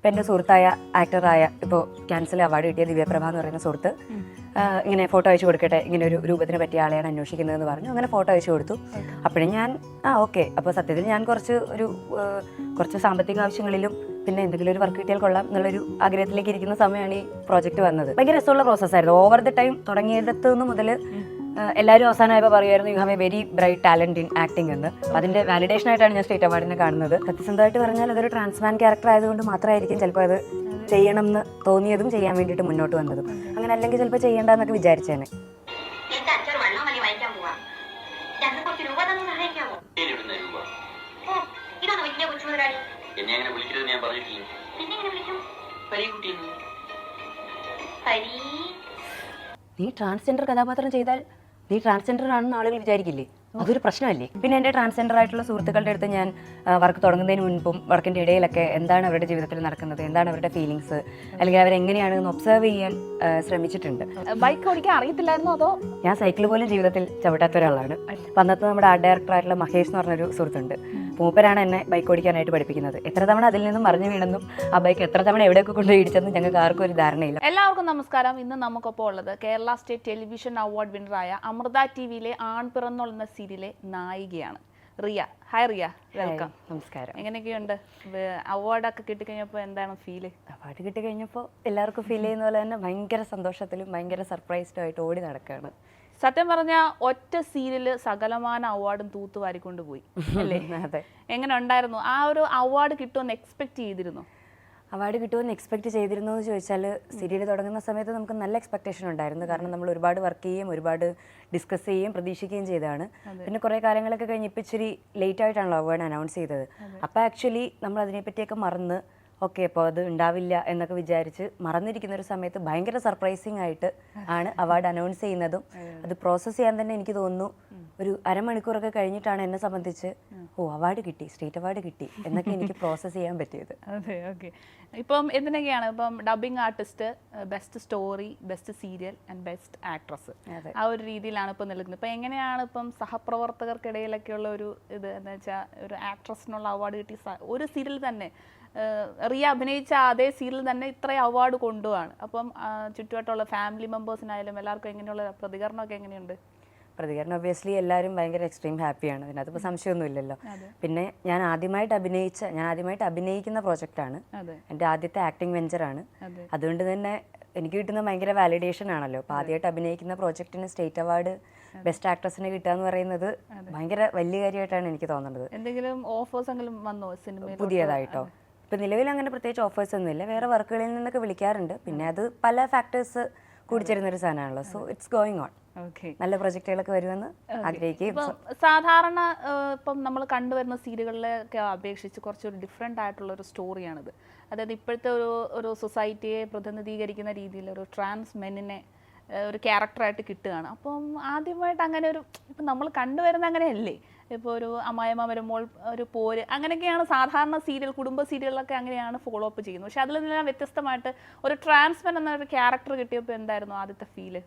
ഇപ്പം എൻ്റെ സുഹൃത്തായ ആക്ടറായ ഇപ്പോൾ ക്യാൻസൽ അവാർഡ് കിട്ടിയ ദിവ്യപ്രഭ എന്ന് പറയുന്ന സുഹൃത്ത് ഇങ്ങനെ ഫോട്ടോ അയച്ചു കൊടുക്കട്ടെ, ഇങ്ങനെ ഒരു രൂപത്തിന് പറ്റിയ ആളെയാണ് അന്വേഷിക്കുന്നതെന്ന് പറഞ്ഞു. അങ്ങനെ ഫോട്ടോ അയച്ചു കൊടുത്തു. അപ്പോഴും ഞാൻ ഓക്കെ, അപ്പോൾ സത്യത്തിൽ ഞാൻ കുറച്ച് സാമ്പത്തിക ആവശ്യങ്ങളിലും പിന്നെ എന്തെങ്കിലും ഒരു വർക്ക് കിട്ടിയാൽ കൊള്ളാം എന്നുള്ളൊരു ആഗ്രഹത്തിലേക്ക് ഇരിക്കുന്ന സമയമാണ് ഈ പ്രോജക്റ്റ് വന്നത്. ഭയങ്കര രസമുള്ള പ്രോസസ്സായിരുന്നു. ഓവർ ദ ടൈം തുടങ്ങിയിടത്ത് നിന്ന് മുതൽ എല്ലാവരും അവസാനമായപ്പോൾ പറയുമായിരുന്നു you have A very bright talent in acting എന്ന്. അതിൻ്റെ വാലിഡേഷൻ ആയിട്ടാണ് ഞാൻ സ്റ്റേറ്റ് അവാർഡിനെ കാണുന്നത്. സത്യസന്ധമായിട്ട് പറഞ്ഞാൽ അതൊരു ട്രാൻസ്മാൻ ക്യാരക്ടർ ആയതുകൊണ്ട് മാത്രമായിരിക്കും ചിലപ്പോൾ അത് ചെയ്യണം എന്ന് തോന്നിയതും ചെയ്യാൻ വേണ്ടിയിട്ട് മുന്നോട്ട് വന്നതും. അങ്ങനെ അല്ലെങ്കിൽ ചിലപ്പോൾ ചെയ്യേണ്ടെന്നൊക്കെ വിചാരിച്ചേനെ. നീ ട്രാൻസ്ജെൻഡർ കഥാപാത്രം ചെയ്താൽ നീ ട്രാൻസ്ജെൻഡർ ആണെന്ന് ആളുകൾ വിചാരിക്കില്ലേ? അതൊരു പ്രശ്നമല്ലേ? പിന്നെ എൻ്റെ ട്രാൻസ്ജെൻഡർ ആയിട്ടുള്ള സുഹൃത്തുക്കളുടെ അടുത്ത് ഞാൻ വർക്ക് തുടങ്ങുന്നതിന് മുൻപും വർക്കിൻ്റെ ഇടയിലൊക്കെ എന്താണ് അവരുടെ ജീവിതത്തിൽ നടക്കുന്നത്, എന്താണ് അവരുടെ ഫീലിങ്സ്, അല്ലെങ്കിൽ അവരെങ്ങനെയാണെന്ന് ഒബ്സർവ് ചെയ്യാൻ ശ്രമിച്ചിട്ടുണ്ട്. ബൈക്ക് ഓടിക്കാൻ അറിയത്തില്ലായിരുന്നോ അതോ? ഞാൻ സൈക്കിൾ പോലും ജീവിതത്തിൽ ചവിട്ടാത്ത ഒരാളാണ്. അപ്പം അന്നത്തെ നമ്മുടെ ആർട്ട് ഡയറക്ടറായിട്ടുള്ള മഹേഷ് എന്ന് പറഞ്ഞൊരു സുഹൃത്തുണ്ട്. മൂപ്പരാണ് എന്നെ ബൈക്ക് ഓടിക്കാനായിട്ട് പഠിപ്പിക്കുന്നത്. എത്ര തവണ അതിൽ നിന്നും മറിഞ്ഞു വീണെന്നും ആ ബൈക്ക് എത്ര തവണ എവിടെയൊക്കെ കൊണ്ട് ഇടിച്ചെന്നും ഞങ്ങൾക്ക് ആർക്കും ഒരു ധാരണയില്ല. എല്ലാവർക്കും നമസ്കാരം. ഇന്ന് നമുക്കൊപ്പം ഉള്ളത് കേരള സ്റ്റേറ്റ് ടെലിവിഷൻ അവാർഡ് വിന്നറായ അമൃത ടിവിയിലെ ആൺ പിറന്നോൾ എന്ന സീരിയലിലെ നായികയാണ് റിയ. Hi Riya, welcome. നമസ്കാരം. എങ്ങനെയൊക്കെയുണ്ട്? അവാർഡൊക്കെ കിട്ടിക്കഴിഞ്ഞപ്പോൾ എന്താണ് ഫീല്? അവാർഡ് കിട്ടിക്കഴിഞ്ഞപ്പോൾ എല്ലാവർക്കും ഫീൽ ചെയ്യുന്ന പോലെ തന്നെ ഭയങ്കര സന്തോഷത്തിലും ഭയങ്കര സർപ്രൈസ്ഡും ആയിട്ട് ഓടി നടക്കുകയാണ്. സത്യം പറഞ്ഞാൽ ഒറ്റ സീരിയല് സകലമാന അവാർഡും തൂത്തുവാരിക്കൊണ്ട് പോയി അല്ലേ? അതെ. എങ്ങനെ ഉണ്ടായിരുന്നു? ആ ഒരു അവാർഡ് കിട്ടുമെന്ന് എക്സ്പെക്ട് ചെയ്തിരുന്നു? അവാർഡ് കിട്ടുമെന്ന് എക്സ്പെക്ട് ചെയ്തിരുന്നു എന്ന് ചോദിച്ചാൽ സീരിയൽ തുടങ്ങുന്ന സമയത്ത് നമുക്ക് നല്ല എക്സ്പെക്ടേഷൻ ഉണ്ടായിരുന്നു. കാരണം നമ്മൾ ഒരുപാട് വർക്ക് ചെയ്യുകയും ഒരുപാട് ഡിസ്കസ് ചെയ്യുകയും പ്രതീക്ഷിക്കുകയും ചെയ്തതാണ്. പിന്നെ കുറേ കാലങ്ങളൊക്കെ കഴിഞ്ഞ് ഇപ്പം ഇച്ചിരി ലേറ്റ് ആയിട്ടാണല്ലോ അവാർഡ് അനൗൺസ് ചെയ്തത്. അപ്പോൾ ആക്ച്വലി നമ്മൾ അതിനെപ്പറ്റിയൊക്കെ മറന്ന് ഓക്കെ അപ്പോൾ അത് ഉണ്ടാവില്ല എന്നൊക്കെ വിചാരിച്ച് മറന്നിരിക്കുന്ന ഒരു സമയത്ത് ഭയങ്കര സർപ്രൈസിങ് ആയിട്ട് ആണ് അവാർഡ് അനൗൺസ് ചെയ്യുന്നതും. അത് പ്രോസസ്സ് ചെയ്യാൻ തന്നെ എനിക്ക് തോന്നുന്നു ഒരു അരമണിക്കൂറൊക്കെ കഴിഞ്ഞിട്ടാണ് എന്നെ സംബന്ധിച്ച് അവാർഡ് കിട്ടി, സ്റ്റേറ്റ് അവാർഡ് കിട്ടി എന്നൊക്കെ എനിക്ക് പ്രോസസ്സ് ചെയ്യാൻ പറ്റിയത്. അതെ, ഓക്കെ. ഇപ്പം എന്തിനൊക്കെയാണ് ഇപ്പം dubbing artist, best story, best serial and best actress, ആ ഒരു രീതിയിലാണ് ഇപ്പം നിൽക്കുന്നത്. ഇപ്പം എങ്ങനെയാണ് ഇപ്പം സഹപ്രവർത്തകർക്കിടയിലൊക്കെയുള്ള ഒരു ഇത് എന്ന് വെച്ചാൽ ഒരു ആക്ട്രസിനുള്ള അവാർഡ് കിട്ടി ഒരു സീരിയൽ തന്നെ റിയ അഭിനയിച്ച അതേ സീരിയൽ തന്നെ ഇത്രയും അവാർഡ് കൊണ്ടുപോവാണ്. അപ്പം ചുറ്റുവട്ടമുള്ള ഫാമിലി മെമ്പേഴ്സിനായാലും എല്ലാവർക്കും എങ്ങനെയുള്ള പ്രതികരണമൊക്കെ എങ്ങനെയുണ്ട്? പ്രതികരണം ഒബ്വിയസ്ലി എല്ലാവരും ഭയങ്കര എക്സ്ട്രീം ഹാപ്പിയാണ്. അതിനകത്ത് സംശയമൊന്നുമില്ലല്ലോ. പിന്നെ ഞാൻ ആദ്യമായിട്ട് അഭിനയിക്കുന്ന പ്രോജക്റ്റാണ്. എൻ്റെ ആദ്യത്തെ ആക്ടിങ് വെഞ്ചറാണ്. അതുകൊണ്ട് തന്നെ എനിക്ക് കിട്ടുന്ന ഭയങ്കര വാലിഡേഷൻ ആണല്ലോ. അപ്പോൾ ആദ്യമായിട്ട് അഭിനയിക്കുന്ന പ്രോജക്റ്റിന് സ്റ്റേറ്റ് അവാർഡ് ബെസ്റ്റ് ആക്ട്രസിന് കിട്ടുക എന്ന് പറയുന്നത് ഭയങ്കര വലിയ കാര്യമായിട്ടാണ് എനിക്ക് തോന്നുന്നത്. എന്തെങ്കിലും ഓഫേഴ്സ് എങ്കിലും വന്നോ സിനിമയിൽ പുതിയതായിട്ടോ? ഇപ്പം നിലവിൽ അങ്ങനെ പ്രത്യേകിച്ച് ഓഫേഴ്സ് ഒന്നുമില്ല. വേറെ വർക്കുകളിൽ നിന്നൊക്കെ വിളിക്കാറുണ്ട്. പിന്നെ അത് പല ഫാക്ടേഴ്സ് കൂടിച്ചേരുന്നൊരു സാധനമാണല്ലോ. So it's going on. നല്ല പ്രൊജക്റ്റുകളൊക്കെ വരുമെന്ന് ആഗ്രഹിക്കുകയും. സാധാരണ ഇപ്പം നമ്മൾ കണ്ടുവരുന്ന സീരിയലുകളിലൊക്കെ അപേക്ഷിച്ച് കുറച്ചൊരു ഡിഫറെൻ്റ് ആയിട്ടുള്ള ഒരു സ്റ്റോറിയാണിത്. അതായത് ഇപ്പോഴത്തെ ഒരു സൊസൈറ്റിയെ പ്രതിനിധീകരിക്കുന്ന രീതിയിൽ ഒരു ട്രാൻസ് മെന്നിനെ ഒരു ക്യാരക്ടറായിട്ട് കിട്ടുകയാണ്. അപ്പം ആദ്യമായിട്ട് അങ്ങനെ ഇപ്പം നമ്മൾ കണ്ടുവരുന്ന അങ്ങനെയല്ലേ? ഇപ്പോൾ ഒരു അമ്മായിയമ്മ വരുമ്പോൾ ഒരു പോര്, അങ്ങനെയൊക്കെയാണ് സാധാരണ കുടുംബ സീരിയലൊക്കെ അങ്ങനെയാണ് ഫോളോ അപ്പ് ചെയ്യുന്നത്. പക്ഷെ അതിൽ നിന്നെല്ലാം വ്യത്യസ്തമായിട്ട് ഒരു ട്രാൻസ്മെൻ എന്നൊരു ക്യാരക്ടർ കിട്ടിയപ്പോൾ എന്തായിരുന്നു ആദ്യത്തെ ഫീല്?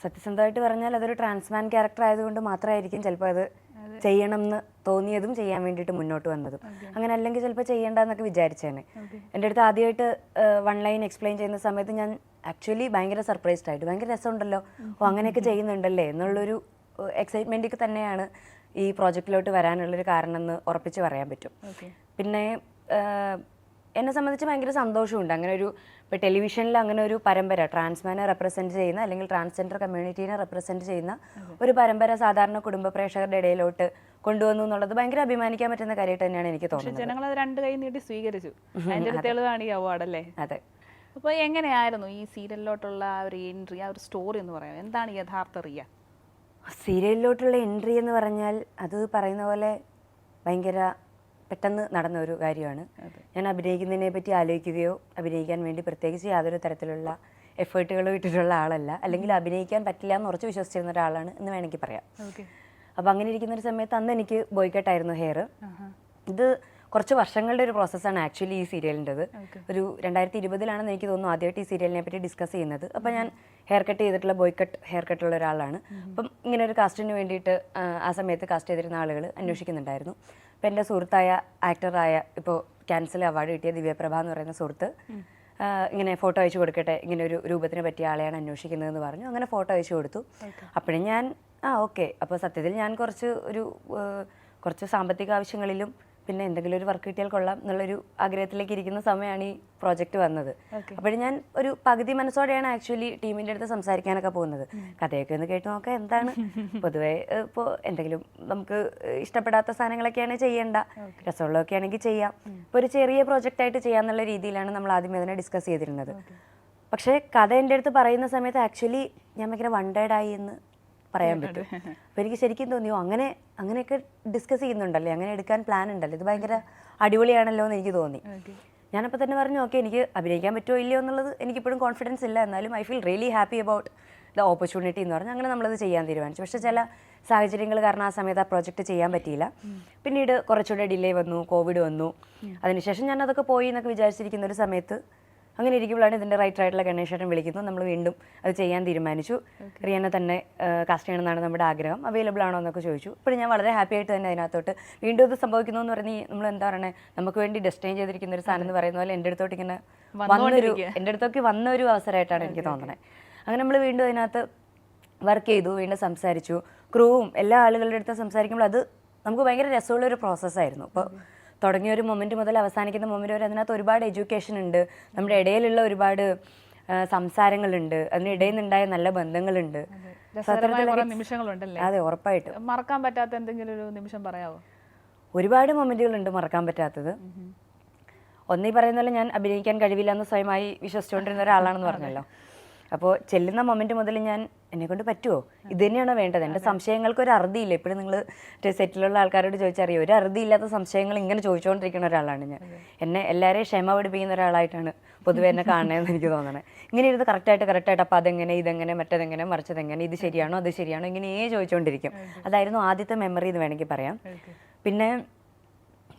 സത്യസന്ധമായിട്ട് പറഞ്ഞാൽ അതൊരു ട്രാൻസ്മാൻ ക്യാരക്ടർ ആയതുകൊണ്ട് മാത്രമായിരിക്കും ചിലപ്പോൾ അത് ചെയ്യണം എന്ന് തോന്നിയതും ചെയ്യാൻ വേണ്ടിയിട്ട് മുന്നോട്ട് വന്നതും. അങ്ങനെ അല്ലെങ്കിൽ ചിലപ്പോൾ ചെയ്യേണ്ടെന്നൊക്കെ വിചാരിച്ചേനെ. എൻ്റെ അടുത്ത് ആദ്യമായിട്ട് വൺ ലൈൻ എക്സ്പ്ലെയിൻ ചെയ്യുന്ന സമയത്ത് ഞാൻ ആക്ച്വലി ഭയങ്കര സർപ്രൈസ്ഡ് ആയിട്ട് ഭയങ്കര രസമുണ്ടല്ലോ, അങ്ങനെയൊക്കെ ചെയ്യുന്നുണ്ടല്ലേ എന്നുള്ളൊരു എക്സൈറ്റ്മെൻറ്റൊക്കെ തന്നെയാണ് ഈ പ്രോജക്റ്റിലോട്ട് വരാനുള്ളൊരു കാരണം എന്ന് ഉറപ്പിച്ച് പറയാൻ പറ്റും. പിന്നെ എന്നെ സംബന്ധിച്ച് ഭയങ്കര സന്തോഷമുണ്ട് അങ്ങനെ ഇപ്പോൾ ടെലിവിഷനിൽ അങ്ങനെ ഒരു പരമ്പര ട്രാൻസ്മാനെ റെപ്രസെൻറ്റ് ചെയ്യുന്ന അല്ലെങ്കിൽ ട്രാൻസ്ജെൻഡർ കമ്മ്യൂണിറ്റീനെ റെപ്രസെൻറ്റ് ചെയ്യുന്ന ഒരു പരമ്പര സാധാരണ കുടുംബ പ്രേക്ഷകരുടെ ഇടയിലോട്ട് കൊണ്ടുവന്നു എന്നുള്ളത് ഭയങ്കര അഭിമാനിക്കാൻ പറ്റുന്ന കാര്യമായിട്ട് തന്നെയാണ് എനിക്ക് തോന്നുന്നത്. ജനങ്ങൾ അത് രണ്ട് കൈ നീട്ടി സ്വീകരിച്ചു. അതിൻ്റെ ഒരു തെളിവാണ് ഈ അവാർഡ് അല്ലേ? അതെ. അപ്പോൾ എങ്ങനെയായിരുന്നു ഈ സീരിയലിലോട്ടുള്ള ആ ഒരു എൻട്രി, ആ ഒരു സ്റ്റോറി എന്ന് പറയാം? എന്താണ് യഥാർത്ഥ റിയ? സീരിയലിലോട്ടുള്ള എൻട്രി എന്ന് പറഞ്ഞാൽ അത് പറയുന്ന പോലെ ഭയങ്കര പെട്ടെന്ന് നടന്ന ഒരു കാര്യമാണ്. ഞാൻ അഭിനയിക്കുന്നതിനെ പറ്റി ആലോചിക്കുകയോ അഭിനയിക്കാൻ വേണ്ടി പ്രത്യേകിച്ച് യാതൊരു തരത്തിലുള്ള എഫേർട്ടുകളോ ഇട്ടിട്ടുള്ള ആളല്ല, അല്ലെങ്കിൽ അഭിനയിക്കാൻ പറ്റില്ല എന്ന് ഉറച്ച് വിശ്വസിച്ചിരുന്ന ഒരാളാണ് എന്ന് വേണമെങ്കിൽ പറയാം. അപ്പോൾ അങ്ങനെ ഇരിക്കുന്ന ഒരു സമയത്ത് അന്ന് എനിക്ക് ബോയ്ക്കട്ടായിരുന്നു ഹെയർ. ഇത് കുറച്ച് വർഷങ്ങളുടെ ഒരു പ്രോസസ്സാണ് ആക്ച്വലി ഈ സീരിയലിൻ്റെത്. ഒരു 2020 എനിക്ക് തോന്നുന്നു ആദ്യമായിട്ട് ഈ സീരിയലിനെ പറ്റി ഡിസ്കസ് ചെയ്യുന്നത്. അപ്പോൾ ഞാൻ ഹെയർ കട്ട് ചെയ്തിട്ടുള്ള ഹെയർ കട്ടുള്ള ഒരാളാണ്. അപ്പം ഇങ്ങനെ ഒരു കാസ്റ്റിന് വേണ്ടിയിട്ട് ആ സമയത്ത് കാസ്റ്റ് ചെയ്തിരുന്ന ആളുകൾ അന്വേഷിക്കുന്നുണ്ടായിരുന്നു. അപ്പോൾ എൻ്റെ സുഹൃത്തായ ആക്ടറായ ഇപ്പോൾ ക്യാൻസൽ അവാർഡ് കിട്ടിയ ദിവ്യപ്രഭ എന്ന് പറയുന്ന സുഹൃത്ത് ഇങ്ങനെ ഫോട്ടോ അയച്ചു കൊടുക്കട്ടെ, ഇങ്ങനെ ഒരു രൂപത്തിന് പറ്റിയ ആളെയാണ് അന്വേഷിക്കുന്നതെന്ന് പറഞ്ഞു. അങ്ങനെ ഫോട്ടോ അയച്ചു കൊടുത്തു. അപ്പോഴും ഞാൻ ഓക്കെ, അപ്പോൾ സത്യത്തിൽ ഞാൻ കുറച്ച് സാമ്പത്തിക ആവശ്യങ്ങളിലും പിന്നെ എന്തെങ്കിലും ഒരു വർക്ക് കിട്ടിയാൽ കൊള്ളാം എന്നുള്ളൊരു ആഗ്രഹത്തിലേക്ക് ഇരിക്കുന്ന സമയമാണ് ഈ പ്രോജക്റ്റ് വന്നത്. അപ്പോഴും ഞാൻ ഒരു പകുതി മനസ്സോടെയാണ് ആക്ച്വലി ടീമിൻ്റെ അടുത്ത് സംസാരിക്കാനൊക്കെ പോകുന്നത്. കഥയൊക്കെ ഒന്ന് കേട്ട് നോക്കാം എന്താണ്, പൊതുവേ ഇപ്പോൾ എന്തെങ്കിലും നമുക്ക് ഇഷ്ടപ്പെടാത്ത സാധനങ്ങളൊക്കെയാണ് ചെയ്യേണ്ട, രസമുള്ളതൊക്കെ ആണെങ്കിൽ ചെയ്യാം, ഇപ്പോൾ ഒരു ചെറിയ പ്രോജക്റ്റായിട്ട് ചെയ്യാന്നുള്ള രീതിയിലാണ് നമ്മൾ ആദ്യം അതിനെ ഡിസ്കസ് ചെയ്തിരുന്നത്. പക്ഷേ കഥ എൻ്റെ അടുത്ത് പറയുന്ന സമയത്ത് ആക്ച്വലി ഞാൻ ഭയങ്കര വണ്ടേഡായി എന്ന് പറയാൻ പറ്റും. അപ്പോൾ എനിക്ക് ശരിക്കും തോന്നിയോ അങ്ങനെയൊക്കെ ഡിസ്കസ് ചെയ്യുന്നുണ്ടല്ലേ, അങ്ങനെ എടുക്കാൻ പ്ലാൻ ഉണ്ടല്ലോ, ഇത് ഭയങ്കര അടിപൊളിയാണല്ലോ എന്ന് എനിക്ക് തോന്നി. ഞാനപ്പോൾ തന്നെ പറഞ്ഞു ഓക്കെ, എനിക്ക് അഭിനയിക്കാൻ പറ്റുമോ ഇല്ലയോ എന്നുള്ളത് എനിക്കിപ്പോഴും കോൺഫിഡൻസ് ഇല്ല, എന്നാലും I feel really happy about the opportunity എന്ന് പറഞ്ഞു. അങ്ങനെ നമ്മളത് ചെയ്യാൻ തീരുമാനിച്ചു. പക്ഷേ ചില സാഹചര്യങ്ങൾ കാരണം ആ സമയത്ത് ആ പ്രോജക്റ്റ് ചെയ്യാൻ പറ്റിയില്ല. പിന്നീട് കുറച്ചുകൂടെ ഡിലേ വന്നു, കോവിഡ് വന്നു. അതിനുശേഷം ഞാൻ അതൊക്കെ പോയി എന്നൊക്കെ വിചാരിച്ചിരിക്കുന്ന ഒരു സമയത്ത് അങ്ങനെ ഇരിക്കുമ്പോഴാണ് ഇതിൻ്റെ റൈറ്ററായിട്ടുള്ള ഗണേശേട്ടൻ വിളിക്കുന്നു. നമ്മൾ വീണ്ടും അത് ചെയ്യാൻ തീരുമാനിച്ചു. റിയനെ തന്നെ കാസ്റ്റ് ചെയ്യണമെന്നാണ് നമ്മുടെ ആഗ്രഹം, അവൈലബിൾ ആണോ എന്നൊക്കെ ചോദിച്ചു. ഇപ്പോഴും ഞാൻ വളരെ ഹാപ്പി ആയിട്ട് തന്നെ അതിനകത്തോട്ട് വീണ്ടും ഇത് സംഭവിക്കുന്നു എന്ന് പറഞ്ഞ് നമ്മൾ എന്താ പറയണേ, നമുക്ക് വേണ്ടി ഡെസ്റ്റൈൻ ചെയ്തിരിക്കുന്ന ഒരു സാധനം എന്ന് പറയുന്ന പോലെ എൻ്റെ അടുത്തോട്ട് ഇങ്ങനെ എൻ്റെ അടുത്തേക്ക് വന്ന ഒരു അവസരമായിട്ടാണ് എനിക്ക് തോന്നുന്നത്. അങ്ങനെ നമ്മൾ വീണ്ടും അതിനകത്ത് വർക്ക് ചെയ്തു, വീണ്ടും സംസാരിച്ചു. ക്രൂവും എല്ലാ ആളുകളുടെ അടുത്ത് സംസാരിക്കുമ്പോൾ അത് നമുക്ക് ഭയങ്കര രസമുള്ളൊരു പ്രോസസ്സായിരുന്നു. അപ്പോൾ തുടങ്ങിയ ഒരു മൊമെൻറ്റ് മുതൽ അവസാനിക്കുന്ന മൊമെൻറ്റ് വരെ അതിനകത്ത് ഒരുപാട് എഡ്യൂക്കേഷൻ ഉണ്ട്, നമ്മുടെ ഇടയിലുള്ള ഒരുപാട് സംസാരങ്ങളുണ്ട്, അതിനിടയിൽ നിന്നുണ്ടായ നല്ല ബന്ധങ്ങളുണ്ട്. അതെ, ഉറപ്പായിട്ടും മറക്കാൻ പറ്റാത്ത എന്തെങ്കിലും ഒരു നിമിഷം പറയാമോ? ഒരുപാട് മൊമെൻറ്റുകളുണ്ട് മറക്കാൻ പറ്റാത്തത്. ഒന്നീ പറയുന്ന പോലെ ഞാൻ അഭിനയിക്കാൻ കഴിവില്ല എന്ന് സ്വയമായി വിശ്വസിച്ചുകൊണ്ടിരുന്ന ഒരാളാണെന്ന് പറഞ്ഞല്ലോ. അപ്പോൾ ചെല്ലുന്ന മൊമെൻറ്റ് മുതൽ ഞാൻ എന്നെക്കൊണ്ട് പറ്റുമോ, ഇത് തന്നെയാണോ വേണ്ടത്, എൻ്റെ സംശയങ്ങൾക്ക് ഒരു അറുതിയില്ല. എപ്പോഴും നിങ്ങൾ സെറ്റിലുള്ള ആൾക്കാരോട് ചോദിച്ചറിയോ, ഒരു അറുതിയില്ലാത്ത സംശയങ്ങൾ ഇങ്ങനെ ചോദിച്ചുകൊണ്ടിരിക്കുന്ന ഒരാളാണ് ഞാൻ. എന്നെ എല്ലാവരെയും ക്ഷമ പഠിപ്പിക്കുന്ന ഒരാളായിട്ടാണ് പൊതുവെ എന്നെ കാണണമെന്ന് എനിക്ക് തോന്നണേ. ഇങ്ങനെ ഇരുന്ന് കറക്റ്റായിട്ട് അപ്പോൾ അതെങ്ങനെ, ഇതെങ്ങനെ, മറ്റേതെങ്ങനെ, മറിച്ചതെങ്ങനെ, ഇത് ശരിയാണോ അത് ശരിയാണോ, ഇങ്ങനെയേ ചോദിച്ചുകൊണ്ടിരിക്കും. അതായിരുന്നു ആദ്യത്തെ മെമ്മറി എന്ന് വേണമെങ്കിൽ പറയാം. പിന്നെ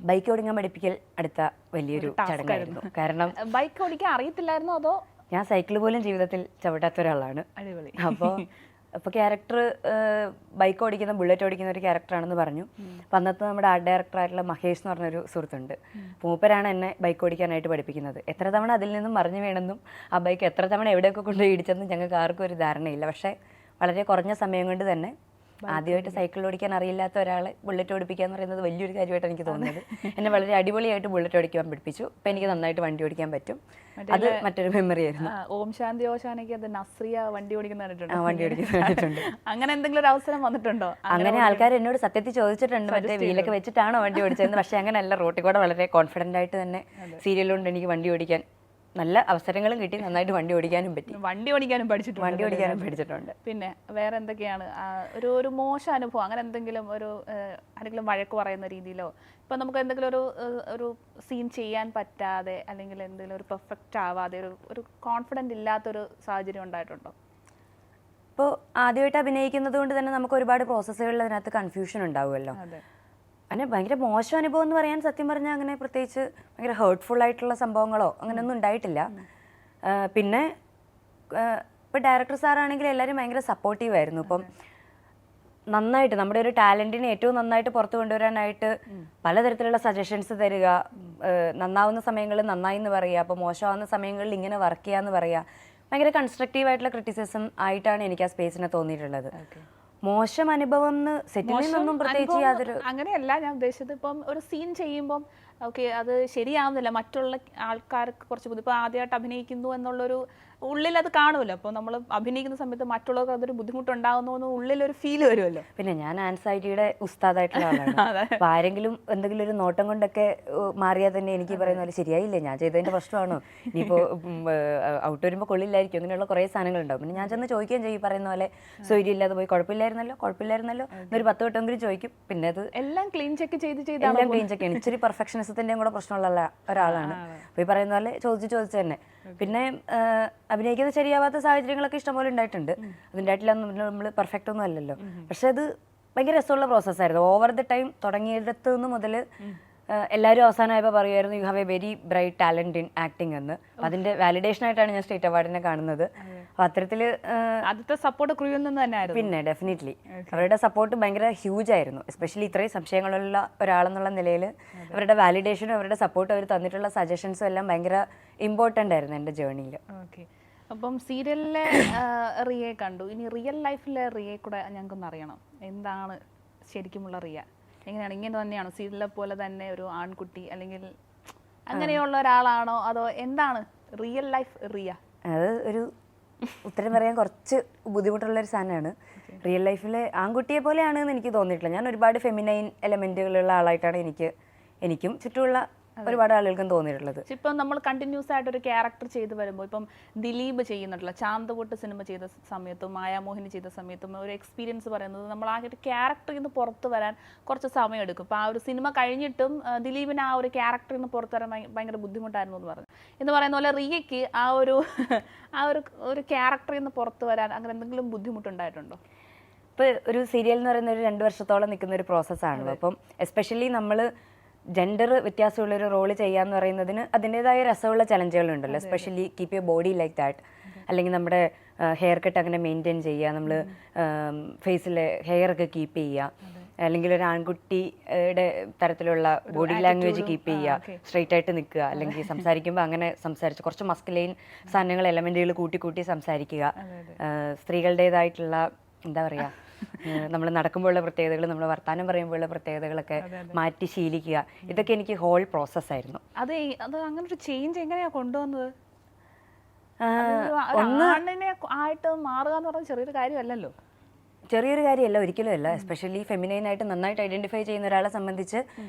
ബൈക്ക് ഓടിക്കാൻ പഠിപ്പിക്കൽ അടുത്ത വലിയൊരു ചടങ്ങായിരുന്നു. കാരണം ബൈക്ക് ഓടിക്കാൻ അറിയത്തില്ലായിരുന്നോ അതോ? ഞാൻ സൈക്കിൾ പോലും ജീവിതത്തിൽ ചവിട്ടാത്ത ഒരാളാണ്. അപ്പോൾ ക്യാരക്ടർ ബൈക്ക് ഓടിക്കുന്ന, ബുള്ളറ്റ് ഓടിക്കുന്ന ഒരു ക്യാരക്ടറാണെന്ന് പറഞ്ഞു. അപ്പം അന്നത്തെ നമ്മുടെ ആർട്ട് ഡയറക്ടറായിട്ടുള്ള മഹേഷ് എന്ന് പറഞ്ഞൊരു സുഹൃത്തുണ്ട്. മൂപ്പരാണ് എന്നെ ബൈക്ക് ഓടിക്കാനായിട്ട് പഠിപ്പിക്കുന്നത്. എത്ര തവണ അതിൽ നിന്നും മറിഞ്ഞു വീണെന്നും ആ ബൈക്ക് എത്ര തവണ എവിടെയൊക്കെ കൊണ്ട് ഇടിച്ചെന്നും ഞങ്ങൾക്ക് ആർക്കും ഒരു ധാരണയില്ല. പക്ഷേ വളരെ കുറഞ്ഞ സമയം കൊണ്ട് തന്നെ ആദ്യമായിട്ട് സൈക്കിൾ ഓടിക്കാൻ അറിയില്ലാത്ത ഒരാളെ ബുള്ളറ്റ് ഓടിപ്പിക്കുക എന്ന് പറയുന്നത് വലിയൊരു കാര്യമായിട്ട് എനിക്ക് തോന്നുന്നത്. എന്നെ വളരെ അടിപൊളിയായിട്ട് ബുള്ളറ്റ് ഓടിക്കാൻ പഠിപ്പിച്ചു. അപ്പം എനിക്ക് നന്നായിട്ട് വണ്ടി ഓടിക്കാൻ പറ്റും. അത് മറ്റൊരു മെമ്മറി ആയിരുന്നു. ഓം ശാന്തി ഓശാനയ്ക്ക് അത് നസ്രിയ വണ്ടി ഓടിക്കുന്ന വണ്ടി ഓടിക്കുന്നുണ്ട്. അങ്ങനെ എന്തെങ്കിലും ഒരു അവസരം വന്നിട്ടുണ്ടോ? അങ്ങനെ ആൾക്കാർ എന്നോട് സത്യത്തിൽ ചോദിച്ചിട്ടുണ്ട്, മറ്റേ വീലൊക്കെ വെച്ചിട്ടാണോ വണ്ടി ഓടിച്ചതെന്ന്. പക്ഷേ അങ്ങനെയല്ല, റോട്ടിൽ കൂടെ വളരെ കോൺഫിഡൻ്റ് ആയിട്ട് തന്നെ സീരിയൽ കൊണ്ട് എനിക്ക് വണ്ടി ഓടിക്കാൻ നല്ല അവസരങ്ങളും കിട്ടി, നന്നായിട്ട് വണ്ടി ഓടിക്കാനും പറ്റി. വണ്ടി ഓടിക്കാനും പഠിച്ചിട്ടുണ്ട്. പിന്നെ വേറെ എന്തൊക്കെയാണ് ഒരു മോശം അനുഭവം, അങ്ങനെ എന്തെങ്കിലും ആരെങ്കിലും വഴക്ക് പറയുന്ന രീതിയിലോ, ഇപ്പം നമുക്ക് എന്തെങ്കിലും ഒരു സീൻ ചെയ്യാൻ പറ്റാതെ അല്ലെങ്കിൽ എന്തെങ്കിലും ഒരു പെർഫെക്റ്റ് ആവാതെ ഒരു കോൺഫിഡൻ്റ് ഇല്ലാത്തൊരു സാഹചര്യം ഉണ്ടായിട്ടുണ്ടോ? ഇപ്പോൾ ആദ്യമായിട്ട് അഭിനയിക്കുന്നത് കൊണ്ട് തന്നെ നമുക്ക് ഒരുപാട് പ്രോസസ്സുകളിൽ അതിനകത്ത് കൺഫ്യൂഷൻ ഉണ്ടാവുമല്ലോ. അങ്ങനെ ഭയങ്കര മോശം അനുഭവം എന്ന് പറയാൻ സത്യം പറഞ്ഞാൽ അങ്ങനെ പ്രത്യേകിച്ച് ഭയങ്കര ഹേർട്ട്ഫുൾ ആയിട്ടുള്ള സംഭവങ്ങളോ അങ്ങനെയൊന്നും ഉണ്ടായിട്ടില്ല. പിന്നെ ഇപ്പോൾ ഡയറക്ടർ സാറാണെങ്കിൽ എല്ലാവരും ഭയങ്കര സപ്പോർട്ടീവായിരുന്നു. ഇപ്പം നന്നായിട്ട് നമ്മുടെ ഒരു ടാലൻറ്റിനെ ഏറ്റവും നന്നായിട്ട് പുറത്തു കൊണ്ടുവരാനായിട്ട് പലതരത്തിലുള്ള സജഷൻസ് തരിക, നന്നാവുന്ന സമയങ്ങളിൽ നന്നായി എന്ന് പറയുക, അപ്പോൾ മോശമാവുന്ന സമയങ്ങളിൽ ഇങ്ങനെ വർക്ക് ചെയ്യുക എന്ന് പറയുക, ഭയങ്കര കൺസ്ട്രക്റ്റീവായിട്ടുള്ള ക്രിറ്റിസിസം ആയിട്ടാണ് എനിക്ക് ആ സ്പേസിനെ തോന്നിയിട്ടുള്ളത്. മോശം അനുഭവം സെറ്റിൽ നിന്നൊന്നും പ്രത്യേകിച്ച് യാതൊരു അങ്ങനെയല്ല ഞാൻ ഉദ്ദേശിച്ചത്. ഇപ്പം ഒരു സീൻ ചെയ്യുമ്പം ഓക്കെ അത് ശരിയാവുന്നില്ല, മറ്റുള്ള ആൾക്കാർക്ക് കുറച്ച് ഇപ്പോൾ ആദ്യമായിട്ട് അഭിനയിക്കുന്നു എന്നുള്ളൊരു ഉള്ളിൽ അത് കാണുമല്ലോ. അപ്പോൾ നമ്മൾ അഭിനയിക്കുന്ന സമയത്ത് മറ്റുള്ളവർക്ക് അതൊരു ബുദ്ധിമുട്ടുണ്ടാകുന്നു എന്ന് ഉള്ളിലൊരു ഫീൽ വരുമല്ലോ. പിന്നെ ഞാൻ ആൻസൈറ്റിയുടെ ഉസ്താദായിട്ടുള്ള ആളാണ്. അപ്പോൾ ആരെങ്കിലും എന്തെങ്കിലും ഒരു നോട്ടം കൊണ്ടൊക്കെ മാറിയാൽ തന്നെ എനിക്ക് പറയുന്ന പോലെ ശരിയായില്ലേ, ഞാൻ ചെയ്തതിൻ്റെ പ്രശ്നമാണോ, ഇനിയിപ്പോൾ ഔട്ട് വരുമ്പോൾ കൊള്ളില്ലായിരിക്കും, അങ്ങനെയുള്ള കുറേ സാധനങ്ങളുണ്ടാവും. പിന്നെ ഞാൻ ചെന്ന് ചോദിക്കുകയും ചെയ്യും, പറയുന്ന പോലെ സൗകര്യമില്ലാതെ പോയി കുഴപ്പമില്ലായിരുന്നല്ലോ എന്നൊരു 10 വട്ടമെങ്കിലും ചോദിക്കും. പിന്നെ അത് എല്ലാം ക്ലീൻ ചെക്ക് ചെയ്ത് എല്ലാം ക്ലീൻ ചെക്ക് ചെയ്യണം. ഇച്ചിരി പെർഫെക്ഷനിസത്തിൻ്റെയും കൂടെ പ്രശ്നമുള്ള ഒരാളാണ്. അപ്പോൾ ഈ പറയുന്ന പോലെ ചോദിച്ച് തന്നെ. പിന്നെ അഭിനയിക്കുന്നത് ശരിയാവാത്ത സാഹചര്യങ്ങളൊക്കെ ഇഷ്ടംപോലെ ഉണ്ടായിട്ടുണ്ട്. അതിൻ്റെ ആയിട്ടില്ലാന്ന് നമ്മൾ പെർഫെക്റ്റ് ഒന്നും അല്ലല്ലോ. പക്ഷെ അത് ഭയങ്കര രസമുള്ള പ്രോസസ്സായിരുന്നു. ഓവർ ദ ടൈം തുടങ്ങിയിടത്ത് നിന്ന് മുതൽ എല്ലാവരും അവസാനമായപ്പോൾ പറയുമായിരുന്നു you have A very bright talent in acting എന്ന്. അതിൻ്റെ വാലിഡേഷൻ ആയിട്ടാണ് ഞാൻ സ്റ്റേറ്റ് അവാർഡിനെ കാണുന്നത്. അപ്പോൾ അത്തരത്തിൽ ആദ്യത്തെ സപ്പോർട്ട് ക്രൂവിൽ നിന്ന് തന്നെ ആയിരുന്നു. പിന്നെ ഡെഫിനറ്റ്ലി അവരുടെ സപ്പോർട്ട് ഭയങ്കര ഹ്യൂജ് ആയിരുന്നു. എസ്പെഷ്യലി ഇത്രയും സംശയങ്ങളുള്ള ഒരാളെന്നുള്ള നിലയിൽ അവരുടെ വാലിഡേഷനും അവരുടെ സപ്പോർട്ടും അവർ തന്നിട്ടുള്ള സജഷൻസും എല്ലാം ഭയങ്കര ഇമ്പോർട്ടൻ്റ് ആയിരുന്നു എൻ്റെ ജേർണിയിൽ. ഓക്കെ, അപ്പം സീരിയലിലെ റിയയെ കണ്ടു, ഇനി റിയൽ ലൈഫിലെ റിയയെ കൂടെ ഞങ്ങൾക്കൊന്ന് അറിയണം. എന്താണ് ശരിക്കുമുള്ള റിയ? എങ്ങനെയാണ്, ഇങ്ങനെ തന്നെയാണോ സീരിയലിലെ പോലെ തന്നെ ഒരു ആൺകുട്ടി, അല്ലെങ്കിൽ അങ്ങനെയുള്ള ഒരാളാണോ, അതോ എന്താണ് റിയൽ ലൈഫ് റിയ? അത് ഒരു ഉത്തരം പറയാൻ കുറച്ച് ബുദ്ധിമുട്ടുള്ളൊരു സാധനമാണ്. റിയൽ ലൈഫിൽ ആൺകുട്ടിയെ പോലെയാണെന്ന് എനിക്ക് തോന്നിയിട്ടില്ല. ഞാൻ ഒരുപാട് ഫെമിനൈൻ എലമെൻറ്റുകളുള്ള ആളായിട്ടാണ് എനിക്കും ചുറ്റുമുള്ള ഒരുപാട് ആളുകൾക്കും തോന്നിയിട്ടുള്ളത്. ഇപ്പം നമ്മൾ കണ്ടിന്യൂസ് ആയിട്ട് ഒരു ക്യാരക്ടർ ചെയ്ത് വരുമ്പോൾ, ഇപ്പം ദിലീപ് ചെയ്യുന്നുണ്ടല്ലോ, ചാന്തപൊട്ട് സിനിമ ചെയ്ത സമയത്തും മായാമോഹിനി ചെയ്ത സമയത്തും ഒരു എക്സ്പീരിയൻസ് പറയുന്നത് നമ്മൾ ആ ഒരു ക്യാരക്ടറിൽ നിന്ന് പുറത്ത് വരാൻ കുറച്ച് സമയം എടുക്കും. ഇപ്പോൾ ആ ഒരു സിനിമ കഴിഞ്ഞിട്ടും ദിലീപിന് ആ ഒരു ക്യാരക്ടറിൽ നിന്ന് പുറത്ത് വരാൻ ഭയങ്കര ബുദ്ധിമുട്ടായിരുന്നു എന്ന് പറയുന്ന പോലെ റിയയ്ക്ക് ആ ഒരു ക്യാരക്ടറിൽ നിന്ന് പുറത്ത് വരാൻ അങ്ങനെ എന്തെങ്കിലും ബുദ്ധിമുട്ടുണ്ടായിട്ടുണ്ടോ? ഇപ്പോൾ ഒരു സീരിയൽ എന്ന് പറയുന്ന ഒരു 2 വർഷത്തോളം നിൽക്കുന്ന ഒരു പ്രോസസ്സാണല്ലോ. അപ്പം എസ്പെഷ്യലി നമ്മൾ ജെൻഡർ വ്യത്യാസമുള്ളൊരു റോള് ചെയ്യാന്ന് പറയുന്നതിന് അതിൻ്റെതായ രസമുള്ള ചലഞ്ചുകളുണ്ടല്ലോ. Especially keep you body like that, അല്ലെങ്കിൽ നമ്മുടെ ഹെയർ കട്ട് അങ്ങനെ മെയിൻറ്റെയിൻ ചെയ്യുക, നമ്മൾ ഫേസിലെ ഹെയർ ഒക്കെ കീപ്പ് ചെയ്യുക, അല്ലെങ്കിൽ ഒരു ആൺകുട്ടിയുടെ തരത്തിലുള്ള ബോഡി ലാംഗ്വേജ് കീപ്പ് ചെയ്യുക, സ്ട്രെയിറ്റ് ആയിട്ട് നിൽക്കുക, അല്ലെങ്കിൽ സംസാരിക്കുമ്പോൾ അങ്ങനെ സംസാരിച്ച് കുറച്ച് മസ്കുലൈൻ സാധനങ്ങൾ എലമെൻറ്റുകൾ കൂട്ടി സംസാരിക്കുക, സ്ത്രീകളുടേതായിട്ടുള്ള എന്താ പറയുക, നമ്മൾ നടക്കുമ്പോഴുള്ള പ്രത്യേകതകൾ, നമ്മൾ വർത്താനം പറയുമ്പോഴുള്ള പ്രത്യേകതകളൊക്കെ മാറ്റി ശീലിക്കുക, ഇതൊക്കെ എനിക്ക് ഹോൾ പ്രോസസ്സായിരുന്നു. അത് അങ്ങനെ ഒരു ചേഞ്ച് എങ്ങനെയാണ് കൊണ്ടുവന്നത്? ആയിട്ട് മാറുക എന്ന് പറഞ്ഞാൽ ചെറിയൊരു കാര്യമല്ലല്ലോ. ചെറിയൊരു കാര്യമല്ല, ഒരിക്കലും അല്ല. എസ്പെഷ്യലി ഫെമിനൈനായിട്ട് നന്നായിട്ട് ഐഡൻറ്റിഫൈ ചെയ്യുന്ന ഒരാളെ സംബന്ധിച്ച്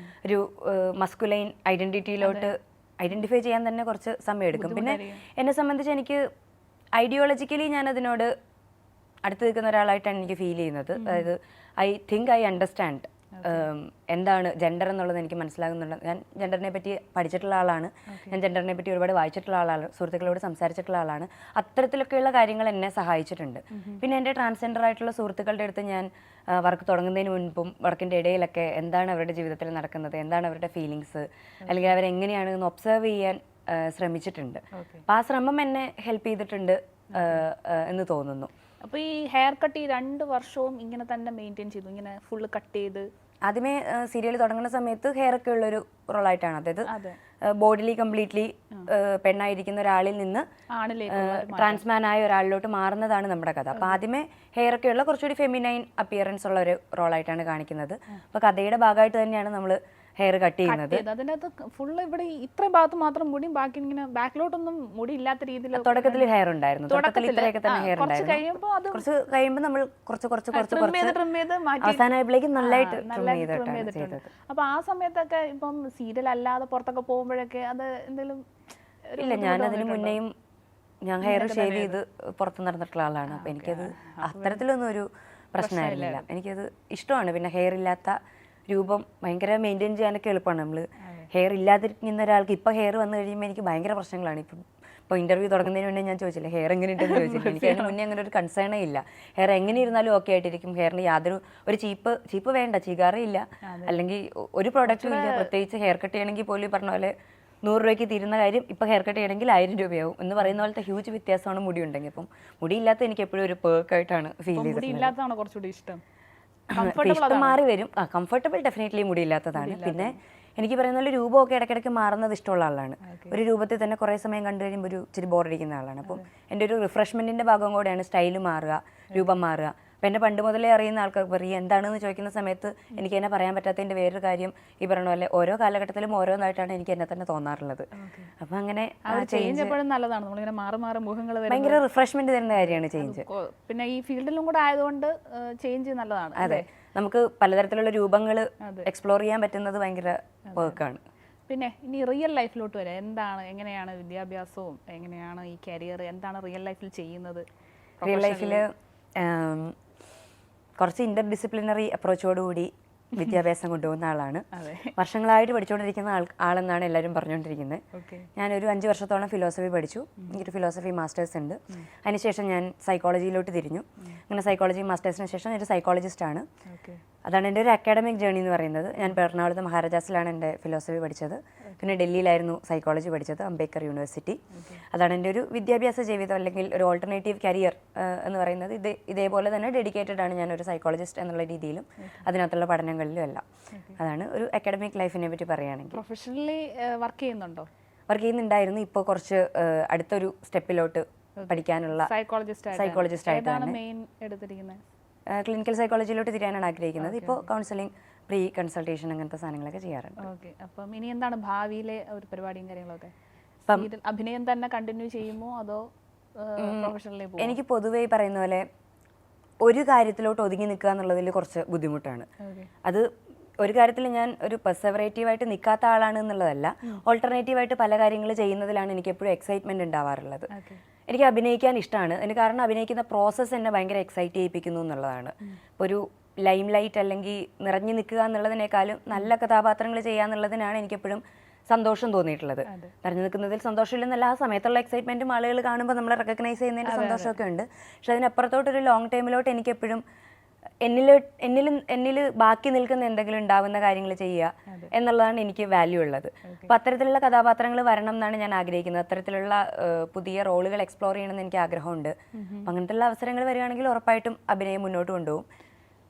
ഒരു മസ്കുലൈൻ ഐഡൻറ്റിറ്റിയിലോട്ട് ഐഡൻറ്റിഫൈ ചെയ്യാൻ തന്നെ കുറച്ച് സമയമെടുക്കും. പിന്നെ എന്നെ സംബന്ധിച്ച് എനിക്ക് ഐഡിയോളജിക്കലി ഞാൻ അതിനോട് അടുത്ത് നിൽക്കുന്ന ഒരാളായിട്ടാണ് എനിക്ക് ഫീൽ ചെയ്യുന്നത്. അതായത് ഐ തിങ്ക് ഐ അണ്ടർസ്റ്റാൻഡ് എന്താണ് ജെൻഡർ എന്നുള്ളത് എനിക്ക് മനസ്സിലാകുന്നുണ്ട്. ഞാൻ ജെൻഡറിനെ പറ്റി പഠിച്ചിട്ടുള്ള ആളാണ്, ഞാൻ ജെൻഡറിനെ പറ്റി ഒരുപാട് വായിച്ചിട്ടുള്ള ആളാണ്, സുഹൃത്തുക്കളോട് സംസാരിച്ചിട്ടുള്ള ആളാണ്. അത്തരത്തിലൊക്കെയുള്ള കാര്യങ്ങൾ എന്നെ സഹായിച്ചിട്ടുണ്ട്. പിന്നെ എൻ്റെ ട്രാൻസ്ജെൻഡർ ആയിട്ടുള്ള സുഹൃത്തുക്കളുടെ അടുത്ത് ഞാൻ വർക്ക് തുടങ്ങുന്നതിന് മുൻപും വർക്കിൻ്റെ ഇടയിലൊക്കെ എന്താണ് അവരുടെ ജീവിതത്തിൽ നടക്കുന്നത്, എന്താണ് അവരുടെ ഫീലിങ്സ്, അല്ലെങ്കിൽ അവരെങ്ങനെയാണ് എന്ന് ഒബ്സർവ് ചെയ്യാൻ ശ്രമിച്ചിട്ടുണ്ട്. അപ്പോൾ ആ ശ്രമം എന്നെ ഹെൽപ്പ് ചെയ്തിട്ടുണ്ട് എന്ന് തോന്നുന്നു. അപ്പോൾ ഈ ഹെയർ കട്ട് ഈ 2 വർഷവും ഇങ്ങനെ തന്നെ മെയിൻറ്റെയിൻ ചെയ്തു, ഇങ്ങനെ ഫുള്ള് കട്ട് ചെയ്ത്? ആദ്യമേ സീരിയൽ തുടങ്ങുന്ന സമയത്ത് ഹെയർ ഒക്കെ ഉള്ളൊരു റോളായിട്ടാണ്, അതായത് ബോഡിലി കംപ്ലീറ്റ്ലി പെണ്ണായിരിക്കുന്ന ഒരാളിൽ നിന്ന് ട്രാൻസ്മാൻ ആയ ഒരാളിലോട്ട് മാറുന്നതാണ് നമ്മുടെ കഥ. അപ്പോൾ ആദ്യമേ ഹെയർ ഒക്കെ ഉള്ള കുറച്ചുകൂടി ഫെമിനൈൻ അപ്പിയറൻസ് ഉള്ള ഒരു റോളായിട്ടാണ് കാണിക്കുന്നത്. അപ്പോൾ കഥയുടെ ഭാഗമായിട്ട് തന്നെയാണ് നമ്മൾ ഹെയർ കട്ട് ചെയ്യുന്നത്. അതിൻ്റെ അകത്ത് ഫുള്ള് ഇവിടെ ഇത്രയും ഭാഗത്ത് മാത്രം മുടിയും, ബാക്കി ഇങ്ങനെ ബാക്കിലോട്ടൊന്നും മുടി ഇല്ലാത്ത രീതിയിൽ തുടക്കത്തിൽ ഹെയർ ഉണ്ടായിരുന്നു. തുടക്കത്തിൽ ഇത്രയൊക്കെ തന്നെ ഹെയർ ഉണ്ടായിരുന്നു. കുറച്ച് കഴിയുമ്പോൾ നമ്മൾ കുറച്ച് അവസാനമായപ്പോഴേക്ക് നല്ലതായിട്ട് ചെയ്തത്. അപ്പൊ ആ സമയത്തൊക്കെ ഇപ്പം സീരിയൽ അല്ലാതെ പുറത്തൊക്കെ പോകുമ്പോഴൊക്കെ അത് എന്തെങ്കിലും ഇല്ല, ഞാനതിന് മുന്നേയും ഞാൻ ഹെയർ ഷേവ് ചെയ്ത് പുറത്ത് നടന്നിട്ടുള്ള ആളാണ്. അപ്പം എനിക്കത് അത്തരത്തിലൊന്നും ഒരു പ്രശ്നമായിരുന്നില്ല. എനിക്കത് ഇഷ്ടമാണ്. പിന്നെ ഹെയർ ഇല്ലാത്ത രൂപം ഭയങ്കര മെയിൻറ്റെയിൻ ചെയ്യാനൊക്കെ എളുപ്പമാണ്. നമ്മൾ ഹെയർ ഇല്ലാതിരിക്കുന്ന ഒരാൾക്ക് ഇപ്പോൾ ഹെയർ വന്നു കഴിയുമ്പോൾ എനിക്ക് ഭയങ്കര പ്രശ്നങ്ങളാണ്. ഇപ്പോൾ ഇൻ്റർവ്യൂ തുടങ്ങുന്നതിന് മുന്നേ ഞാൻ ചോദിച്ചില്ല ഹെയർ എങ്ങനെ ഉണ്ടെന്ന് ചോദിച്ചില്ല. എനിക്ക് അതിന് മുന്നേ അങ്ങനെ ഒരു കൺസേണേ ഇല്ല. ഹെയർ എങ്ങനെ ഇരുന്നാലും ഓക്കെ ആയിട്ടിരിക്കും. ഹെയറിന് യാതൊരു ഒരു ചീപ്പ് വേണ്ട, ചികാറേ ഇല്ല, അല്ലെങ്കിൽ ഒരു പ്രോഡക്റ്റും ഇല്ല. പ്രത്യേകിച്ച് ഹെയർ കട്ട് ചെയ്യണമെങ്കിൽ പോലും പറഞ്ഞ പോലെ 100 രൂപയ്ക്ക് തീരുന്ന കാര്യം ഇപ്പോൾ ഹെയർ കട്ട് ചെയ്യണമെങ്കിൽ 1000 രൂപയാവും എന്ന് പറയുന്ന പോലത്തെ ഹ്യൂജ് വ്യത്യാസമാണ് മുടി ഉണ്ടെങ്കിൽ. അപ്പം മുടിയില്ലാത്ത എനിക്ക് എപ്പോഴും ഒരു പേർക്കായിട്ടാണ് ഫീൽ ചെയ്തത്. കുറച്ചുകൂടി ഇഷ്ടം ഇഷ്ടം മാറി വരും. കംഫർട്ടബിൾ ഡെഫിനറ്റ്ലി മുടിയില്ലാത്തതാണ്. പിന്നെ എനിക്ക് പറയുന്ന പോലെ രൂപമൊക്കെ ഇടയ്ക്കിടയ്ക്ക് മാറുന്നത് ഇഷ്ടമുള്ള ആളാണ്. ഒരു രൂപത്തിൽ തന്നെ കുറേ സമയം കണ്ടു കഴിയുമ്പോൾ ഒരു ഇച്ചിരി ബോറടിക്കുന്ന ആളാണ്. അപ്പം എൻ്റെ ഒരു റിഫ്രഷ്മെൻറ്റിൻ്റെ ഭാഗം കൂടെയാണ് സ്റ്റൈൽ മാറുക, രൂപം മാറുക. അപ്പം എന്നെ പണ്ട് മുതലേ അറിയുന്ന ആൾക്കാർ പറയും എന്താണെന്ന് ചോദിക്കുന്ന സമയത്ത് എനിക്ക് എന്നെ പറയാൻ പറ്റാത്തതിൻ്റെ വേറൊരു കാര്യം ഈ പറഞ്ഞ പോലെ ഓരോ കാലഘട്ടത്തിലും ഓരോന്നായിട്ടാണ് എനിക്ക് എന്നെ തന്നെ തോന്നാറുള്ളത്. അപ്പം അങ്ങനെ നല്ലതാണ് നമ്മളിങ്ങനെ മാറി മുഖങ്ങൾ ഭയങ്കര റിഫ്രഷ്മെന്റ് തരുന്ന കാര്യമാണ് ചേഞ്ച്. പിന്നെ ഈ ഫീൽഡിലും കൂടെ ആയതുകൊണ്ട് ചേഞ്ച് നല്ലതാണ്. അതെ, നമുക്ക് പലതരത്തിലുള്ള രൂപങ്ങൾ എക്സ്പ്ലോർ ചെയ്യാൻ പറ്റുന്നത് ഭയങ്കര വർക്കാണ്. പിന്നെ ഇനി റിയൽ ലൈഫിലോട്ട് വരാം. എങ്ങനെയാണ് വിദ്യാഭ്യാസവും എങ്ങനെയാണ് ഈ കരിയർ, എന്താണ് റിയൽ ലൈഫിൽ ചെയ്യുന്നത്? റിയൽ ലൈഫിൽ കുറച്ച് ഇന്റർ ഡിസിപ്ലിനറി അപ്രോച്ചോടുകൂടി വിദ്യാഭ്യാസം കൊണ്ടുപോകുന്ന ആളാണ്. വർഷങ്ങളായിട്ട് പഠിച്ചുകൊണ്ടിരിക്കുന്ന ആളെന്നാണ് എല്ലാവരും പറഞ്ഞുകൊണ്ടിരിക്കുന്നത്. ഞാനൊരു 5 വർഷത്തോളം ഫിലോസഫി പഠിച്ചു. എനിക്കൊരു ഫിലോസഫി മാസ്റ്റേഴ്സ് ഉണ്ട്. അതിനുശേഷം ഞാൻ സൈക്കോളജിയിലോട്ട് തിരിഞ്ഞു. അങ്ങനെ സൈക്കോളജി മാസ്റ്റേഴ്സിന് ശേഷം ഒരു സൈക്കോളജിസ്റ്റാണ്. അതാണ് എൻ്റെ ഒരു അക്കാഡമിക് ജേർണി എന്ന് പറയുന്നത്. ഞാൻ എറണാകുളത്ത് മഹാരാജാസിലാണ് എൻ്റെ ഫിലോസഫി പഠിച്ചത്. പിന്നെ ഡൽഹിയിലായിരുന്നു സൈക്കോളജി പഠിച്ചത്, അംബേദ്കർ യൂണിവേഴ്സിറ്റി. അതാണ് എൻ്റെ ഒരു വിദ്യാഭ്യാസ ജീവിതം അല്ലെങ്കിൽ ഒരു ഓൾട്ടർനേറ്റീവ് കരിയർ എന്ന് പറയുന്നത്. ഇതേപോലെ തന്നെ ഡെഡിക്കേറ്റഡ് ആണ് ഞാനൊരു സൈക്കോളജിസ്റ്റ് എന്നുള്ള രീതിയിലും അതിനകത്തുള്ള പഠനങ്ങളിലും എല്ലാം. അതാണ് ഒരു അക്കാഡമിക് ലൈഫിനെ പറ്റി പറയുകയാണെങ്കിൽ. പ്രൊഫഷണലി വർക്ക് ചെയ്യുന്നുണ്ടോ? വർക്ക് ചെയ്യുന്നുണ്ടായിരുന്നു. ഇപ്പോൾ കുറച്ച് അടുത്തൊരു സ്റ്റെപ്പിലോട്ട് പഠിക്കാനുള്ള സൈക്കോളജിസ്റ്റ് ആയിട്ടാണ് മെയിൻ എടുത്തിരിക്കുന്നത്. ക്ലിനിക്കൽ സൈക്കോളജിയിലോട്ട് തിരിയാനാണ് ആഗ്രഹിക്കുന്നത്. ഇപ്പോൾ കൗൺസിലിംഗ്, പ്രീ കൺസൾട്ടേഷൻ അങ്ങനത്തെ സാധനങ്ങളൊക്കെ ചെയ്യാറുണ്ട്. ഓക്കെ. അപ്പം ഇനി എന്താണ് ഭാവിയിലെ ഒരു പരിപാടിയും കാര്യങ്ങളൊക്കെ? അഭിനയം തന്നെ കണ്ടിന്യൂ ചെയ്യുമോ അതോ പ്രൊഫഷണലി പോകുമോ? എനിക്ക് പൊതുവേ പറയുന്ന പോലെ ഒരു കാര്യത്തിലോട്ട് ഒതുങ്ങി നിൽക്കുക എന്നുള്ളതിൽ കുറച്ച് ബുദ്ധിമുട്ടാണ്. അത് ഒരു കാര്യത്തിൽ ഞാൻ ഒരു പെർസെവറേറ്റീവായിട്ട് നിൽക്കാത്ത ആളാണ് എന്നുള്ളതല്ല, ഓൾട്ടർനേറ്റീവായിട്ട് പല കാര്യങ്ങൾ ചെയ്യുന്നതിലാണ് എനിക്ക് എപ്പോഴും എക്സൈറ്റ്മെൻറ്റ് ഉണ്ടാവാറുള്ളത്. എനിക്ക് അഭിനയിക്കാൻ ഇഷ്ടമാണ്. അതിന് കാരണം അഭിനയിക്കുന്ന പ്രോസസ്സ് എന്നെ ഭയങ്കര എക്സൈറ്റ് ചെയ്യിപ്പിക്കുന്നു എന്നുള്ളതാണ്. ഇപ്പോൾ ഒരു ലൈം ലൈറ്റ് അല്ലെങ്കിൽ നിറഞ്ഞു നിൽക്കുക എന്നുള്ളതിനേക്കാളും നല്ല കഥാപാത്രങ്ങൾ ചെയ്യുക എന്നുള്ളതിനാണ് എനിക്കെപ്പോഴും സന്തോഷം തോന്നിയിട്ടുള്ളത്. നിറഞ്ഞു നിൽക്കുന്നതിൽ സന്തോഷമില്ലെന്നല്ല, ആ സമയത്തുള്ള എക്സൈറ്റ്മെൻറ്റും ആളുകൾ കാണുമ്പോൾ നമ്മൾ റെക്കഗ്നൈസ് ചെയ്യുന്നതിൻ്റെ സന്തോഷമൊക്കെ ഉണ്ട്. പക്ഷെ അതിനപ്പുറത്തോട്ടൊരു ലോങ് ടൈമിലോട്ട് എനിക്കെപ്പോഴും എന്നിൽ ബാക്കി നിൽക്കുന്ന എന്തെങ്കിലും ഉണ്ടാവുന്ന കാര്യങ്ങൾ ചെയ്യുക എന്നുള്ളതാണ് എനിക്ക് വാല്യൂ ഉള്ളത്. അപ്പോൾ അത്തരത്തിലുള്ള കഥാപാത്രങ്ങൾ വരണം എന്നാണ് ഞാൻ ആഗ്രഹിക്കുന്നത്. അത്തരത്തിലുള്ള പുതിയ റോളുകൾ എക്സ്പ്ലോർ ചെയ്യണമെന്ന് എനിക്ക് ആഗ്രഹമുണ്ട്. അപ്പം അങ്ങനത്തെയുള്ള അവസരങ്ങൾ വരികയാണെങ്കിൽ ഉറപ്പായിട്ടും അഭിനയം മുന്നോട്ട് കൊണ്ടുപോകും.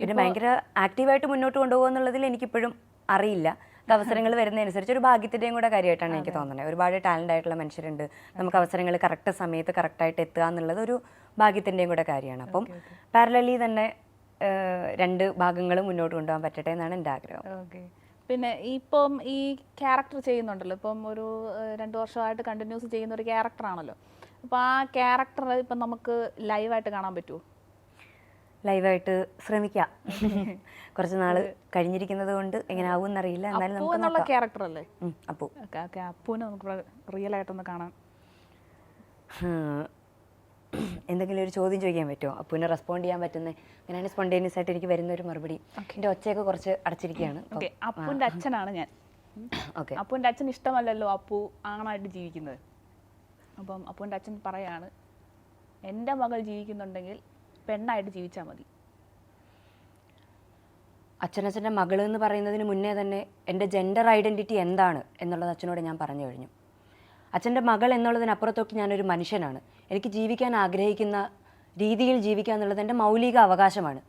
പിന്നെ ഭയങ്കര ആക്റ്റീവായിട്ട് മുന്നോട്ട് കൊണ്ടുപോകുക എന്നുള്ളതിൽ എനിക്കിപ്പോഴും അറിയില്ല. അവസരങ്ങൾ വരുന്നതനുസരിച്ച് ഒരു ഭാഗ്യത്തിൻ്റെയും കൂടെ കാര്യമായിട്ടാണ് എനിക്ക് തോന്നുന്നത്. ഒരുപാട് ടാലൻ്റ് ആയിട്ടുള്ള മനുഷ്യരുണ്ട്. നമുക്ക് അവസരങ്ങൾ കറക്റ്റ് സമയത്ത് കറക്റ്റായിട്ട് എത്തുക എന്നുള്ളത് ഒരു ഭാഗ്യത്തിൻ്റെയും കൂടെ കാര്യമാണ്. അപ്പം പാരലലി തന്നെ രണ്ട് ഭാഗങ്ങളും മുന്നോട്ട് കൊണ്ടുപോകാൻ പറ്റട്ടെ എന്നാണ് എൻ്റെ ആഗ്രഹം. ഓക്കെ. പിന്നെ ഇപ്പം ഈ ക്യാരക്ടർ ചെയ്യുന്നുണ്ടല്ലോ, ഇപ്പം ഒരു 2 വർഷമായിട്ട് കണ്ടിന്യൂസ് ചെയ്യുന്ന ഒരു ക്യാരക്ടറാണല്ലോ. അപ്പോൾ ആ ക്യാരക്ടർ ഇപ്പം നമുക്ക് ലൈവായിട്ട് കാണാൻ പറ്റുമോ? ലൈവായിട്ട് ശ്രമിക്കാം. കുറച്ച് നാൾ കഴിഞ്ഞിരിക്കുന്നത് കൊണ്ട് എങ്ങനെ ആവും എന്നറിയില്ല. എന്നാലും നമുക്ക് ക്യാരക്ടർ അല്ലേ അപ്പു. അപ്പുവിനെ നമുക്ക് റിയൽ ആയിട്ടൊന്ന് കാണാൻ എന്തെങ്കിലും ഒരു ചോദ്യം ചോദിക്കാൻ പറ്റുമോ? അപ്പുവിനെ റെസ്പോണ്ട് ചെയ്യാൻ പറ്റുന്ന അങ്ങനെയാണ് സ്പോണ്ടേനിയസ് ആയിട്ട് എനിക്ക് വരുന്ന ഒരു മറുപടി. എൻ്റെ ഒച്ചയൊക്കെ കുറച്ച് അടച്ചിരിക്കുകയാണ്. അപ്പുവിൻ്റെ അച്ഛനാണ് ഞാൻ. ഓക്കെ. അപ്പുവിൻ്റെ അച്ഛൻ ഇഷ്ടമല്ലല്ലോ അപ്പു ആണായിട്ട് ജീവിക്കുന്നത്. അപ്പം അപ്പുവിൻ്റെ അച്ഛൻ പറയാണ്, എൻ്റെ മകൾ ജീവിക്കുന്നുണ്ടെങ്കിൽ പെണ്ണായിട്ട് ജീവിച്ചാൽ മതി. അച്ഛനച്ഛൻ്റെ മകൾ എന്ന് പറയുന്നതിന് മുന്നേ തന്നെ എൻ്റെ ജെൻഡർ ഐഡൻറ്റിറ്റി എന്താണ് എന്നുള്ളത് അച്ഛനോട് ഞാൻ പറഞ്ഞു കഴിഞ്ഞു. അച്ഛൻ്റെ മകൾ എന്നുള്ളതിനപ്പുറത്തൊക്കെ ഞാനൊരു മനുഷ്യനാണ്. എനിക്ക് ജീവിക്കാൻ ആഗ്രഹിക്കുന്ന രീതിയിൽ ജീവിക്കുക എന്നുള്ളത് എൻ്റെ മൗലിക അവകാശമാണ്.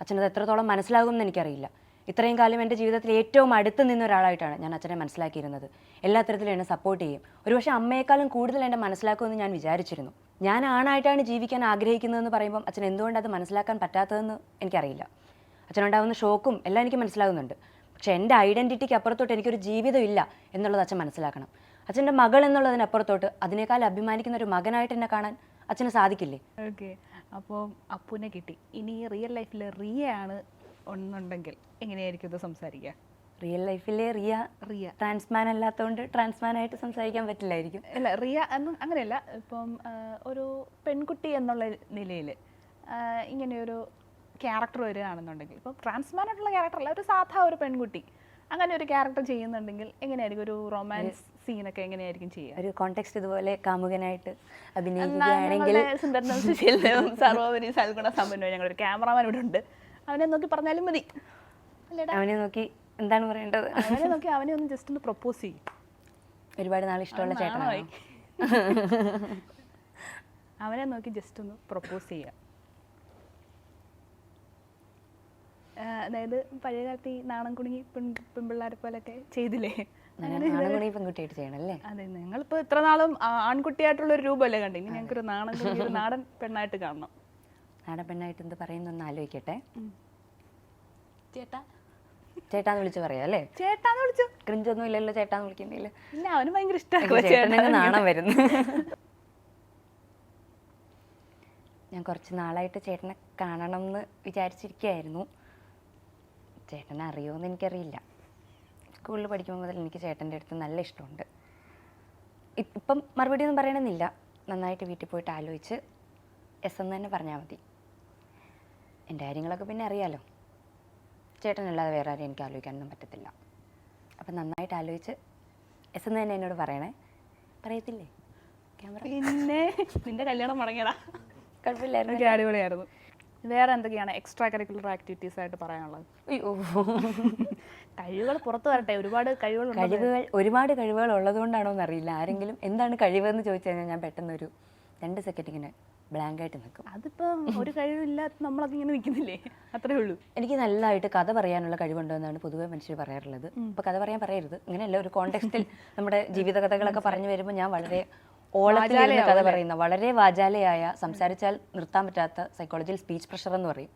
അച്ഛനത് എത്രത്തോളം മനസ്സിലാകുമെന്ന് എനിക്കറിയില്ല. ഇത്രയും കാലം എൻ്റെ ജീവിതത്തിൽ ഏറ്റവും അടുത്ത് നിന്ന ഒരാളായിട്ടാണ് ഞാൻ അച്ഛനെ മനസ്സിലാക്കിയിരുന്നത്. എല്ലാ തരത്തിലും എന്നെ സപ്പോർട്ട് ചെയ്യും. ഒരുപക്ഷെ അമ്മയെക്കാളും കൂടുതൽ എന്നെ മനസ്സിലാക്കുമെന്ന് ഞാൻ വിചാരിച്ചിരുന്നു. ഞാൻ ആണായിട്ടാണ് ജീവിക്കാൻ ആഗ്രഹിക്കുന്നതെന്ന് പറയുമ്പം അച്ഛൻ എന്തുകൊണ്ട് അത് മനസ്സിലാക്കാൻ പറ്റാത്തതെന്ന് എനിക്കറിയില്ല. അച്ഛനുണ്ടാകുന്ന ഷോക്കും എല്ലാം എനിക്ക് മനസ്സിലാകുന്നുണ്ട്. പക്ഷേ എൻ്റെ ഐഡൻറ്റിറ്റിക്ക് അപ്പുറത്തോട്ട് എനിക്കൊരു ജീവിതമില്ല എന്നുള്ളത് അച്ഛൻ മനസ്സിലാക്കണം. അച്ഛൻ്റെ മകൾ എന്നുള്ളതിനപ്പുറത്തോട്ട് അതിനേക്കാൾ അഭിമാനിക്കുന്ന ഒരു മകനായിട്ട് എന്നെ കാണാൻ അച്ഛന് സാധിക്കില്ലേ? ഓക്കെ. അപ്പോൾ അപ്പുവിനെ കിട്ടി. ഇനി റിയൽ ലൈഫിൽ റിയ ആണ് ഒന്നുണ്ടെങ്കിൽ എങ്ങനെയായിരിക്കും ഇത് സംസാരിക്കുക? റിയൽ ലൈഫിലെ റിയ ട്രാൻസ്മാൻ അല്ലാത്തതുകൊണ്ട് ട്രാൻസ്മാനായിട്ട് സംസാരിക്കാൻ പറ്റില്ലായിരിക്കും. അല്ല, റിയ അങ്ങനെയല്ല. ഇപ്പം ഒരു പെൺകുട്ടി എന്നുള്ള നിലയിൽ ഇങ്ങനെയൊരു ക്യാരക്ടർ വരികയാണെന്നുണ്ടെങ്കിൽ, ഇപ്പോൾ ട്രാൻസ്മാനായിട്ടുള്ള ക്യാരക്ടറല്ല, ഒരു സാധാ ഒരു പെൺകുട്ടി അങ്ങനെ ഒരു ക്യാരക്ടർ ചെയ്യുന്നുണ്ടെങ്കിൽ എങ്ങനെയായിരിക്കും? ഒരു റൊമാൻസ് സീനൊക്കെ എങ്ങനെയായിരിക്കും ചെയ്യുക? ഒരു കോണ്ടെക്സ്റ്റ് ഇതുപോലെ കാമുകനായിട്ട് അഭിനയിക്കുകയാണെങ്കിൽ സർവോപരി സൽഗുണ സമ്പന്നമായി ഞങ്ങളൊരു ക്യാമറാമാൻ ഇവിടെ ഉണ്ട്, അവനെ നോക്കി പറഞ്ഞാലും മതി. അവനെ നോക്കി എന്താണ് പറയേണ്ടത്? അവനെ നോക്കി അവനെ ഒന്ന് ജസ്റ്റ് ഒന്ന് പ്രപ്പോസ് ചെയ്യും. ഒരുപാട് നാൾ ഇഷ്ടമുള്ള ചേട്ടനായി അവനെ നോക്കി ജസ്റ്റ് ഒന്ന് പ്രപ്പോസ് ചെയ്യുക. അതായത് പഴയ കാലത്ത് ഈ നാണം കുണുങ്ങി പെൺപിള്ളേരെ പോലൊക്കെ ചെയ്തില്ലേ, പെൺകുട്ടിയായിട്ട് ചെയ്യണല്ലേ? അതെ. ഞങ്ങളിപ്പോൾ ഇത്ര നാളും ആൺകുട്ടിയായിട്ടുള്ളൊരു രൂപമല്ലേ കണ്ടു, ഇനി ഞങ്ങൾക്കൊരു നാണം കുണുങ്ങി ഒരു നാടൻ പെണ്ണായിട്ട് കാണണം. നാടൻ പെണ്ണായിട്ട് എന്ത് പറയുന്നൊന്ന് ആലോചിക്കട്ടെ. ചേട്ടാ ചേട്ടാന്ന് വിളിച്ച് പറയാം അല്ലേ? ചേട്ടാന്ന് വിളിച്ചു ക്രിഞ്ചൊന്നും ഇല്ലല്ലോ ചേട്ടാന്ന് വിളിക്കുന്നില്ല. ഇല്ല, അവന് ഭയങ്കര ഇഷ്ടമാണ്. ചേട്ടനങ്ങ് നാണം വരുന്നു. ഞാൻ കുറച്ച് നാളായിട്ട് ചേട്ടനെ കാണണം എന്ന് വിചാരിച്ചിരിക്കുകയായിരുന്നു. ചേട്ടനെ അറിയുമോയെന്ന് എനിക്കറിയില്ല. സ്കൂളിൽ പഠിക്കുമ്പോൾ മുതൽ എനിക്ക് ചേട്ടൻ്റെ അടുത്ത് നല്ല ഇഷ്ടമുണ്ട്. ഇപ്പം മറുപടി ഒന്നും പറയണമെന്നില്ല. നന്നായിട്ട് വീട്ടിൽ പോയിട്ട് ആലോചിച്ച് എസ് എന്ന് തന്നെ പറഞ്ഞാൽ മതി. എൻ്റെ കാര്യങ്ങളൊക്കെ പിന്നെ അറിയാലോ. ചേട്ടനല്ലാതെ വേറെ ആരും എനിക്ക് ആലോചിക്കാനൊന്നും പറ്റത്തില്ല. അപ്പം നന്നായിട്ട് ആലോചിച്ച് എസ് എന്ന് തന്നെ എന്നോട് പറയണേ. പറയത്തില്ലേ ക്യാമറ? പിന്നെ നിൻ്റെ കല്യാണം മുടങ്ങിയടാ. കുഴപ്പമില്ലായിരുന്നു, അടിപൊളിയായിരുന്നു. വേറെ എന്തൊക്കെയാണ് എക്സ്ട്രാ കരിക്കുലർ ആക്ടിവിറ്റീസ് ആയിട്ട് പറയാനുള്ളത്? അയ്യോ, കഴിവുകൾ പുറത്തു വരട്ടെ, ഒരുപാട് ഒരുപാട് കഴിവുകൾ ഉള്ളതുകൊണ്ടാണോ എന്നറിയില്ല. ആരെങ്കിലും എന്താണ് കഴിവെന്ന് ചോദിച്ചു കഴിഞ്ഞാൽ ഞാൻ പെട്ടെന്ന് ഒരു 2 സെക്കൻഡ് ഇങ്ങനെ ബ്ലാങ്ക് ആയിട്ട് നിൽക്കും. അതിപ്പം ഒരു കഴിവില്ലാത്ത നമ്മളൊക്കെ ഇങ്ങനെ നിൽക്കുന്നില്ലേ, അത്രേ ഉള്ളൂ. എനിക്ക് നല്ലതായിട്ട് കഥ പറയാനുള്ള കഴിവുണ്ടോ എന്നാണ് പൊതുവെ മനുഷ്യർ പറയാറുള്ളത്. ഇപ്പോൾ കഥ പറയരുത്, ഇങ്ങനെയല്ല, ഒരു കോണ്ടെക്സ്റ്റിൽ നമ്മുടെ ജീവിത കഥകളൊക്കെ പറഞ്ഞു വരുമ്പോൾ ഞാൻ വളരെ ഓളത്തിലിരുന്ന് കഥ പറയുന്ന, വളരെ വാചാലയായ, സംസാരിച്ചാൽ നിർത്താൻ പറ്റാത്ത, സൈക്കോളജിയിൽ സ്പീച്ച് പ്രഷർ എന്ന് പറയും,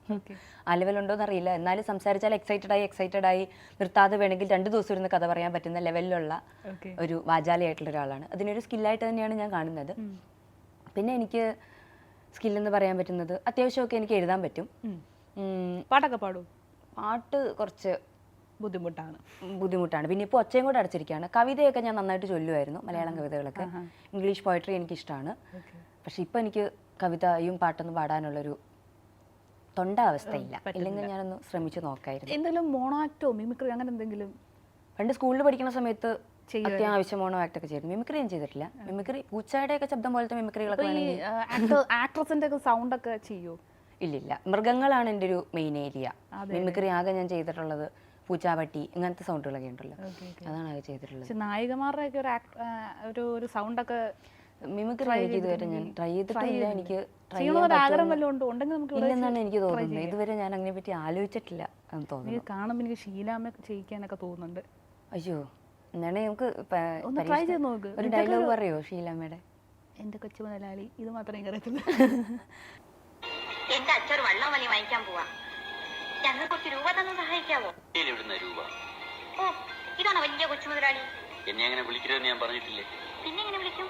ആ ലെവലുണ്ടോയെന്ന് അറിയില്ല. എന്നാലും സംസാരിച്ചാൽ എക്സൈറ്റഡ് ആയി നിർത്താതെ വേണമെങ്കിൽ 2 ദിവസം ഇരുന്ന് കഥ പറയാൻ പറ്റുന്ന ലെവലിലുള്ള ഒരു വാചാലയായിട്ടുള്ള ഒരാളാണ്. അതിനൊരു സ്കില്ലായിട്ട് തന്നെയാണ് ഞാൻ കാണുന്നത്. പിന്നെ എനിക്ക് സ്കില്ലെന്ന് പറയാൻ പറ്റുന്നത് അത്യാവശ്യമൊക്കെ എനിക്ക് എഴുതാൻ പറ്റും. പാട്ടൊക്കെ പാടും. പാട്ട് കുറച്ച് ബുദ്ധിമുട്ടാണ്. പിന്നെ ഇപ്പോൾ ഒച്ചയും കൂടെ അടച്ചിരിക്കുകയാണ്. കവിതയൊക്കെ ഞാൻ നന്നായിട്ട് ചൊല്ലുമായിരുന്നു, മലയാളം കവിതകളൊക്കെ. ഇംഗ്ലീഷ് പോയട്രി എനിക്കിഷ്ടമാണ്. പക്ഷെ ഇപ്പം എനിക്ക് കവിതയും പാട്ടൊന്നും പാടാനുള്ളൊരു തൊണ്ട അവസ്ഥയില്ല. ഇല്ലെങ്കിൽ ഞാനൊന്ന് ശ്രമിച്ചു നോക്കായിരുന്നു. എന്തെങ്കിലും മോണോ ആക്ടോ മിമിക്രി അങ്ങനെ എന്തെങ്കിലും? പണ്ട് സ്കൂളിൽ പഠിക്കുന്ന സമയത്ത് അത്യാവശ്യം മോണോ ആക്ട് ഒക്കെ ചെയ്തു. മിമിക്രി ഞാൻ ചെയ്തിട്ടില്ല. മിമിക്രി പൂച്ചയുടെ ഒക്കെ ശബ്ദം പോലത്തെ മിമിക്രികളൊക്കെ ആക്ട്രസിന്റെ ഒക്കെ സൗണ്ട് ഒക്കെ ചെയ്യോ? ഇല്ലില്ല, മൃഗങ്ങളാണ് എൻ്റെ ഒരു മെയിൻ ഏരിയ. മിമിക്രി ആകെ ഞാൻ ചെയ്തിട്ടുള്ളത് പൂച്ചാപട്ടി, ഇങ്ങനത്തെ സൗണ്ടുകളൊക്കെ ഉണ്ടല്ലോ, അതാണ് ആകെ ചെയ്തിട്ടുള്ളത്. നായികമാരുടെ ഒക്കെ ഒരു സൗണ്ട് ഒക്കെ മിമിക്രി ഇതുവരെ ഞാൻ ട്രൈ ചെയ്തിട്ടില്ല. എനിക്ക് ഇല്ലെന്നാണ് എനിക്ക് തോന്നുന്നത്. ഇതുവരെ ഞാൻ അതിനെ പറ്റി ആലോചിച്ചിട്ടില്ല എന്ന് തോന്നുന്നു. കാണുമ്പോൾ എനിക്ക് ശീലാമ്മ ചെയ്യിക്കാനൊക്കെ തോന്നുന്നുണ്ട്. അയ്യോ, എന്നാണ് നമുക്ക് ട്രൈ ചെയ്ത് നോക്ക്. ഒരു ഡയലോഗ് പറയോ ഷീലാമ്മയുടെ? എന്റെ കൊച്ചു മുതലാളി, ഇത് മാത്രമേ അറിയത്തുള്ളൂ. എന്റെ അച്ഛൻ വള്ളം വലി വാങ്ങിക്കാൻ പോവാ, ഞങ്ങൾ കുറച്ച് രൂപ തന്നെ സഹായിക്കാവോ? രൂപ? ഓ, ഇതാണ് വലിയ കൊച്ചു മുതലാളി. എന്നെ അങ്ങനെ വിളിക്കരുതെന്ന് ഞാൻ പറഞ്ഞിട്ടില്ലേ? പിന്നെ എങ്ങനെ വിളിക്കും?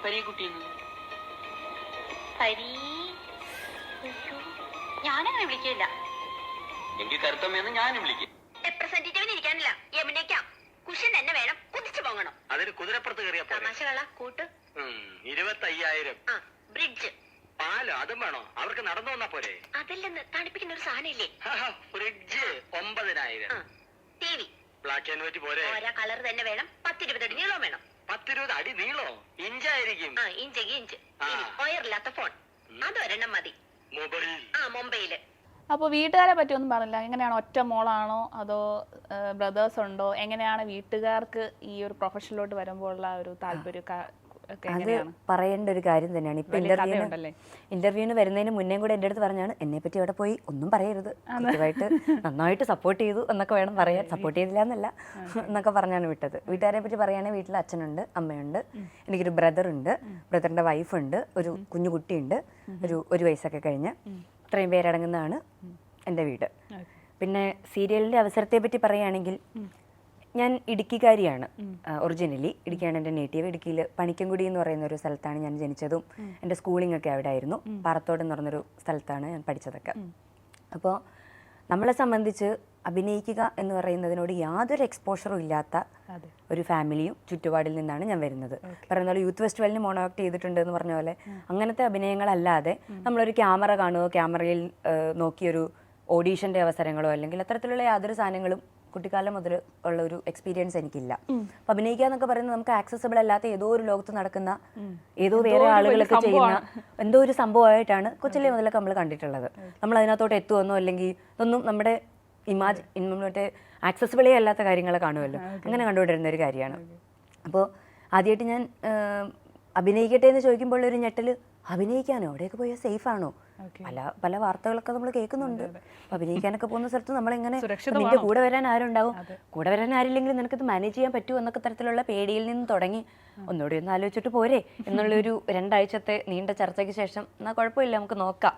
പരീക്കുട്ടിയെന്ന്. ഞാനങ്ങനെ വിളിക്കില്ല. എങ്കിൽ കരുത്തമ്മയെന്ന് ഞാനും വിളിക്കും. റെപ്രസെന്റേറ്റീവിന് ഇരിക്കാനില്ല, യമുനയ്ക്കാം. കുഷൻ തന്നെ വേണം, കുതിച്ചു പോകണം. അതിന് കുതിരപ്പുറത്ത് കയറിയാ തമാശകള കൂട്ട്. 25,000. ബ്രിഡ്ജ്. പാലോ അതും വേണോ? അവർക്ക് നടന്നു വന്നാ പോരെ? അതല്ലെന്ന്, തണുപ്പിക്കുന്ന ഒരു സാധനം ഇല്ലേ? Fridge 9,000. T V black and white പോരെ? ഓരോ കളർ തന്നെ വേണം. 10-20 അടി നീളം വേണം. 10-20 അടി നീളോ? ഇഞ്ചായിരിക്കും. ഇഞ്ച്. വയറില്ലാത്ത ഫോൺ, അതൊരെണ്ണം മതി. മൊബൈല്. അപ്പോൾ വീട്ടുകാരെ പറ്റി ഒന്നും പറഞ്ഞില്ല. എങ്ങനെയാണ്, ഒറ്റ മോളാണോ അതോ ബ്രദേഴ്സ് ഉണ്ടോ? എങ്ങനെയാണ് വീട്ടുകാർക്ക് ഈ ഒരു പ്രൊഫഷനിലോട്ട് വരുമ്പോൾ ഉള്ള ഒരു താല്പര്യം? അത് പറയേണ്ട ഒരു കാര്യം തന്നെയാണ്. ഇപ്പൊ ഇന്റർവ്യൂവിന് വരുന്നതിന് മുന്നേ കൂടെ എൻ്റെ അടുത്ത് പറഞ്ഞാണ്, എന്നെ പറ്റി അവിടെ പോയി ഒന്നും പറയരുത്, നന്നായിട്ട് സപ്പോർട്ട് ചെയ്തു എന്നൊക്കെ വേണം പറയാൻ. സപ്പോർട്ട് ചെയ്തില്ല എന്നല്ല എന്നൊക്കെ പറഞ്ഞാണ് വിട്ടത്. വീട്ടുകാരെ പറ്റി പറയുകയാണെങ്കിൽ വീട്ടിൽ അച്ഛനുണ്ട്, അമ്മയുണ്ട്, എനിക്കൊരു ബ്രദറുണ്ട്, ബ്രദറിന്റെ വൈഫുണ്ട്, ഒരു കുഞ്ഞു കുട്ടിയുണ്ട്, ഒരു വയസ്സൊക്കെ കഴിഞ്ഞ്. ഇത്രയും പേരടങ്ങുന്നതാണ് എൻ്റെ വീട്. പിന്നെ സീരിയലിൻ്റെ അവസരത്തെ പറ്റി പറയുകയാണെങ്കിൽ ഞാൻ ഇടുക്കിക്കാരിയാണ്. ഒറിജിനലി ഇടുക്കിയാണ് എൻ്റെ നേറ്റീവ്. ഇടുക്കിയിൽ പണിക്കൻകുടി എന്ന് പറയുന്ന ഒരു സ്ഥലത്താണ് ഞാൻ ജനിച്ചതും എൻ്റെ സ്കൂളിംഗ് ഒക്കെ അവിടെ ആയിരുന്നു. പാറത്തോട് എന്ന് പറഞ്ഞൊരു സ്ഥലത്താണ് ഞാൻ പഠിച്ചതൊക്കെ. അപ്പോൾ നമ്മളെ സംബന്ധിച്ച് അഭിനയിക്കുക എന്ന് പറയുന്നതിനോട് യാതൊരു എക്സ്പോഷറും ഇല്ലാത്ത ഒരു ഫാമിലിയും ചുറ്റുപാടിൽ നിന്നാണ് ഞാൻ വരുന്നത്. പറയുന്ന പോലെ യൂത്ത് ഫെസ്റ്റിവലിന് മോണോ ആക്ട് ചെയ്തിട്ടുണ്ട് എന്ന് പറഞ്ഞ പോലെ അങ്ങനത്തെ അഭിനയങ്ങളല്ലാതെ നമ്മളൊരു ക്യാമറ കാണുകയോ ക്യാമറയിൽ നോക്കിയൊരു ഓഡീഷൻ്റെ അവസരങ്ങളോ അല്ലെങ്കിൽ അത്തരത്തിലുള്ള യാതൊരു സാധനങ്ങളും കുട്ടിക്കാലം മുതൽ ഉള്ള ഒരു എക്സ്പീരിയൻസ് എനിക്കില്ല. അപ്പം അഭിനയിക്കുക എന്നൊക്കെ പറയുന്നത് നമുക്ക് ആക്സസിബിൾ അല്ലാത്ത ഏതോ ഒരു ലോകത്ത് നടക്കുന്ന ഏതോ വേറെ ആളുകളൊക്കെ ചെയ്യുന്ന എന്തോ ഒരു സംഭവമായിട്ടാണ് കൊച്ചിലെ മുതലൊക്കെ നമ്മൾ കണ്ടിട്ടുള്ളത്. നമ്മൾ അതിനകത്തോട്ട് എത്തുമെന്നോ അല്ലെങ്കിൽ ഇതൊന്നും നമ്മുടെ മറ്റേ ആക്സസിബിളേ അല്ലാത്ത കാര്യങ്ങൾ കാണുമല്ലോ, അങ്ങനെ കണ്ടുകൊണ്ടിരുന്ന ഒരു കാര്യമാണ്. അപ്പോൾ ആദ്യമായിട്ട് ഞാൻ അഭിനയിക്കട്ടെ എന്ന് ചോദിക്കുമ്പോൾ ഒരു ഞെട്ടൽ, അഭിനയിക്കാനോ? അവിടെയൊക്കെ പോയാൽ സേഫ് ആണോ? പല വാർത്തകളൊക്കെ നമ്മൾ കേൾക്കുന്നുണ്ട്. അഭിനയിക്കാനൊക്കെ പോകുന്ന സ്ഥലത്ത് നമ്മളിങ്ങനെ നിന്റെ കൂടെ വരാൻ ആരുണ്ടാവും, കൂടെ വരാൻ ആരില്ലെങ്കിലും നിനക്കത് മാനേജ് ചെയ്യാൻ പറ്റുമോ എന്നൊക്കെ തരത്തിലുള്ള പേടിയിൽ നിന്ന് തുടങ്ങി ഒന്നുകൂടി ഒന്ന് ആലോചിച്ചിട്ട് പോരെ എന്നുള്ളൊരു 2 ആഴ്ചത്തെ നീണ്ട ചർച്ചയ്ക്ക് ശേഷം എന്നാൽ കുഴപ്പമില്ല നമുക്ക് നോക്കാം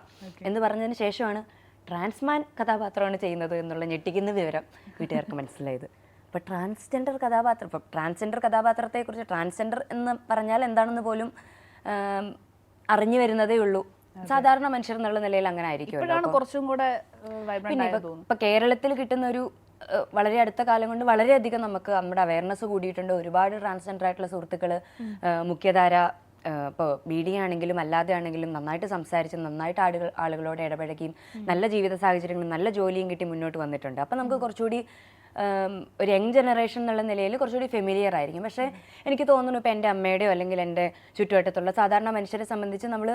എന്ന് പറഞ്ഞതിന് ശേഷമാണ് ട്രാൻസ്മാൻ കഥാപാത്രമാണ് ചെയ്യുന്നത് എന്നുള്ള ഞെട്ടിക്കുന്ന വിവരം വീട്ടുകാർക്ക് മനസ്സിലായത്. അപ്പോൾ ട്രാൻസ്ജെൻഡർ കഥാപാത്രത്തെക്കുറിച്ച് ട്രാൻസ്ജെൻഡർ എന്ന് പറഞ്ഞാൽ എന്താണെന്ന് പോലും അറിഞ്ഞു വരുന്നതേ ഉള്ളൂ. സാധാരണ മനുഷ്യർ എന്നുള്ള നിലയിൽ അങ്ങനെ ആയിരിക്കും. കുറച്ചും കൂടെ പിന്നെ ഇപ്പൊ കേരളത്തിൽ കിട്ടുന്ന ഒരു വളരെ അടുത്ത കാലം കൊണ്ട് വളരെയധികം നമുക്ക് നമ്മുടെ അവയർനെസ് കൂടിയിട്ടുണ്ട്. ഒരുപാട് ട്രാൻസ്ജെൻഡർ ആയിട്ടുള്ള സുഹൃത്തുക്കൾ മുഖ്യധാര ഇപ്പോൾ മീഡിയ ആണെങ്കിലും അല്ലാതെ ആണെങ്കിലും നന്നായിട്ട് സംസാരിച്ച് നന്നായിട്ട് ആളുകളോട് ഇടപഴകിയും നല്ല ജീവിത സാഹചര്യങ്ങളും നല്ല ജോലിയും കിട്ടി മുന്നോട്ട് വന്നിട്ടുണ്ട്. അപ്പം നമുക്ക് കുറച്ചുകൂടി ഒരു യങ് ജനറേഷൻ എന്നുള്ള നിലയിൽ കുറച്ചുകൂടി ഫെമിലിയർ ആയിരിക്കും. പക്ഷേ എനിക്ക് തോന്നുന്നു ഇപ്പോൾ എൻ്റെ അമ്മയുടെയോ അല്ലെങ്കിൽ എൻ്റെ ചുറ്റുവട്ടത്തുള്ള സാധാരണ മനുഷ്യരെ സംബന്ധിച്ച് നമ്മൾ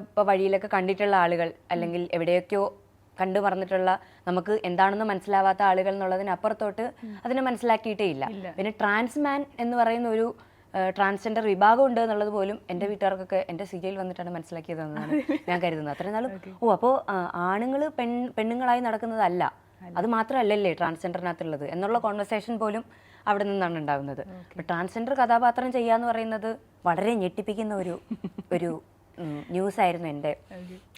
ഇപ്പോൾ വഴിയിലൊക്കെ കണ്ടിട്ടുള്ള ആളുകൾ അല്ലെങ്കിൽ എവിടെയൊക്കെയോ കണ്ടു പറഞ്ഞിട്ടുള്ള നമുക്ക് എന്താണെന്ന് മനസ്സിലാവാത്ത ആളുകൾ എന്നുള്ളതിനപ്പുറത്തോട്ട് അതിനെ മനസ്സിലാക്കിയിട്ടേ ഇല്ല. പിന്നെ ട്രാൻസ്മാൻ എന്ന് പറയുന്ന ഒരു ട്രാൻസ്ജെൻഡർ വിഭാഗം ഉണ്ട് എന്നുള്ളത് പോലും എൻ്റെ വീട്ടുകാർക്കൊക്കെ എൻ്റെ സീരിയൽ വന്നിട്ടാണ് മനസ്സിലാക്കിയതെന്നാണ് ഞാൻ കരുതുന്നത്. അത്രയും നാളും അപ്പോൾ ആണുങ്ങൾ പെണ്ണുങ്ങളായി നടക്കുന്നതല്ല, അത് മാത്രമല്ലല്ലേ ട്രാൻസ്ജെൻഡറിനകത്തുള്ളത് എന്നുള്ള കോൺവെർസേഷൻ പോലും അവിടെ നിന്നാണ് ഉണ്ടാകുന്നത്. അപ്പോൾ ട്രാൻസ്ജെൻഡർ കഥാപാത്രം ചെയ്യാന്ന് പറയുന്നത് വളരെ ഞെട്ടിപ്പിക്കുന്ന ഒരു ന്യൂസ് ആയിരുന്നു. എൻ്റെ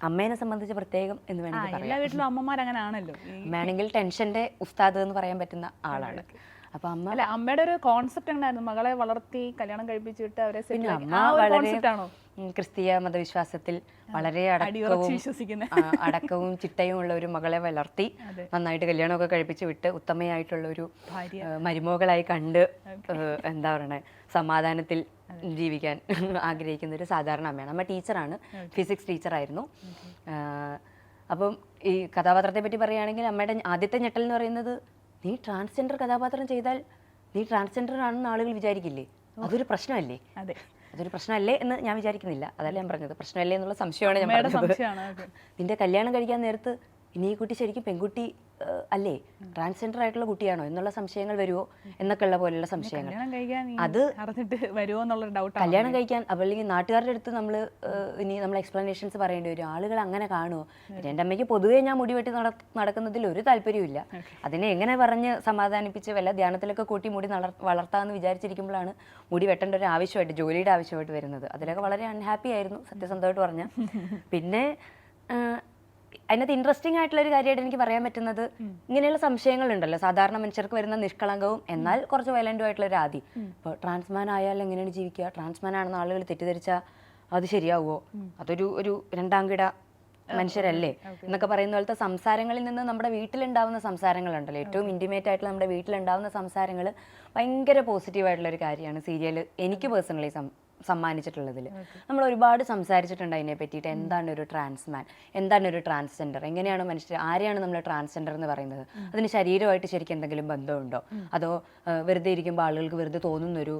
അമ്മേനെ സംബന്ധിച്ച് പ്രത്യേകം എന്ന് വേണമെങ്കിൽ പറയാം. എല്ലാ വീട്ടിലും അമ്മമാരങ്ങനെയാണല്ലോ. വേണമെങ്കിൽ ടെൻഷന്റെ ഉസ്താദ് എന്ന് പറയാൻ പറ്റുന്ന ആളാണ്. അപ്പൊ അമ്മ അല്ല, അമ്മയുടെ ഒരു കോൺസെപ്റ്റ് എങ്ങനെയായിരുന്നു? മകളെ വളർത്തി കല്യാണം കഴിപ്പിച്ചിട്ട് അവരെ പിന്നെ അമ്മ വളരെ ക്രിസ്തീയ മതവിശ്വാസത്തിൽ വളരെ അടക്കവും ചിട്ടയും ഉള്ള ഒരു മകളെ വളർത്തി നന്നായിട്ട് കല്യാണമൊക്കെ കഴിപ്പിച്ച് വിട്ട് ഉത്തമയായിട്ടുള്ള ഒരു മരുമകളായി കണ്ട് എന്താ പറയണേ സമാധാനത്തിൽ ജീവിക്കാൻ ആഗ്രഹിക്കുന്ന ഒരു സാധാരണ അമ്മയാണ്. അമ്മ ടീച്ചറാണ്, ഫിസിക്സ് ടീച്ചറായിരുന്നു. അപ്പം ഈ കഥാപാത്രത്തെ പറ്റി പറയുകയാണെങ്കിൽ അമ്മയുടെ ആദ്യത്തെ ഞെട്ടൽ എന്ന് പറയുന്നത്, നീ ട്രാൻസ്ജെൻഡർ കഥാപാത്രം ചെയ്താൽ നീ ട്രാൻസ്ജെൻഡർ ആണെന്ന് ആളുകൾ വിചാരിക്കില്ലേ, അതൊരു പ്രശ്നമല്ലേ? അതൊരു പ്രശ്നമല്ലേ എന്ന് ഞാൻ വിചാരിക്കുന്നില്ല, അതല്ല ഞാൻ പറഞ്ഞത്. പ്രശ്നമല്ലേ എന്നുള്ള സംശയമാണ് ഞാൻ പറഞ്ഞത്. നിന്റെ കല്യാണം കഴിക്കാൻ നേരത്ത് ഇനി ഈ കുട്ടി ശരിക്കും പെൺകുട്ടി അല്ലേ, ട്രാൻസ്ജെൻഡർ ആയിട്ടുള്ള കുട്ടിയാണോ എന്നുള്ള സംശയങ്ങൾ വരുമോ എന്നൊക്കെയുള്ള പോലെയുള്ള സംശയങ്ങൾ. അത് കല്യാണം കഴിക്കാൻ അല്ലെങ്കിൽ നാട്ടുകാരുടെ അടുത്ത് നമ്മൾ എക്സ്പ്ലനേഷൻസ് പറയേണ്ടി വരും. ആളുകൾ അങ്ങനെ കാണുമോ? എൻ്റെ അമ്മയ്ക്ക് പൊതുവേ ഞാൻ മുടി വെട്ടി നടക്കുന്നതിൽ ഒരു താല്പര്യമില്ല. അതിനെ എങ്ങനെ പറഞ്ഞ് സമാധാനിപ്പിച്ച് വല്ല ധ്യാനത്തിലൊക്കെ കൂട്ടി മുടി വളർത്താമെന്ന് വിചാരിച്ചിരിക്കുമ്പോഴാണ് മുടി വെട്ടേണ്ട ഒരു ആവശ്യമായിട്ട്, ജോലിയുടെ ആവശ്യമായിട്ട് വരുന്നത്. അതിലൊക്കെ വളരെ അൺഹാപ്പി ആയിരുന്നു സത്യസന്ധമായിട്ട് പറഞ്ഞാൽ. പിന്നെ അതിനകത്ത് ഇൻട്രസ്റ്റിംഗ് ആയിട്ടുള്ള ഒരു കാര്യമായിട്ട് എനിക്ക് പറയാൻ പറ്റുന്നത്, ഇങ്ങനെയുള്ള സംശയങ്ങളുണ്ടല്ലോ സാധാരണ മനുഷ്യർക്ക് വരുന്ന നിഷ്കളങ്കവും എന്നാൽ കുറച്ച് വയലന്റും ആയിട്ടുള്ള ഒരു ആദി. ഇപ്പോൾ ട്രാൻസ്മാൻ ആയാൽ എങ്ങനെയാണ് ജീവിക്കുക, ട്രാൻസ്മാൻ ആണെന്ന് ആളുകൾ തെറ്റിദ്ധരിച്ചാൽ അത് ശരിയാവുമോ, അതൊരു രണ്ടാംകിട മനുഷ്യരല്ലേ എന്നൊക്കെ പറയുന്ന പോലത്തെ സംസാരങ്ങളിൽ നിന്ന് നമ്മുടെ വീട്ടിലുണ്ടാവുന്ന സംസാരങ്ങളുണ്ടല്ലോ, ഏറ്റവും ഇൻറ്റിമേറ്റ് ആയിട്ടുള്ള നമ്മുടെ വീട്ടിലുണ്ടാവുന്ന സംസാരങ്ങൾ ഭയങ്കര പോസിറ്റീവായിട്ടുള്ള ഒരു കാര്യമാണ് സീരിയൽ എനിക്ക് പേഴ്സണലി സമ്മാനിച്ചിട്ടുള്ളതിൽ. നമ്മൾ ഒരുപാട് സംസാരിച്ചിട്ടുണ്ട് അതിനെ പറ്റിയിട്ട്. എന്താണ് ഒരു ട്രാൻസ്മാൻ, എന്താണ് ഒരു ട്രാൻസ്ജെൻഡർ, എങ്ങനെയാണ് മനുഷ്യർ, ആരെയാണ് നമ്മൾ ട്രാൻസ്ജെൻഡർ എന്ന് പറയുന്നത്, അതിന് ശരീരമായിട്ട് ശരിക്കും എന്തെങ്കിലും ബന്ധമുണ്ടോ, അതോ വെറുതെ ഇരിക്കുമ്പോൾ ആളുകൾക്ക് വെറുതെ തോന്നുന്നൊരു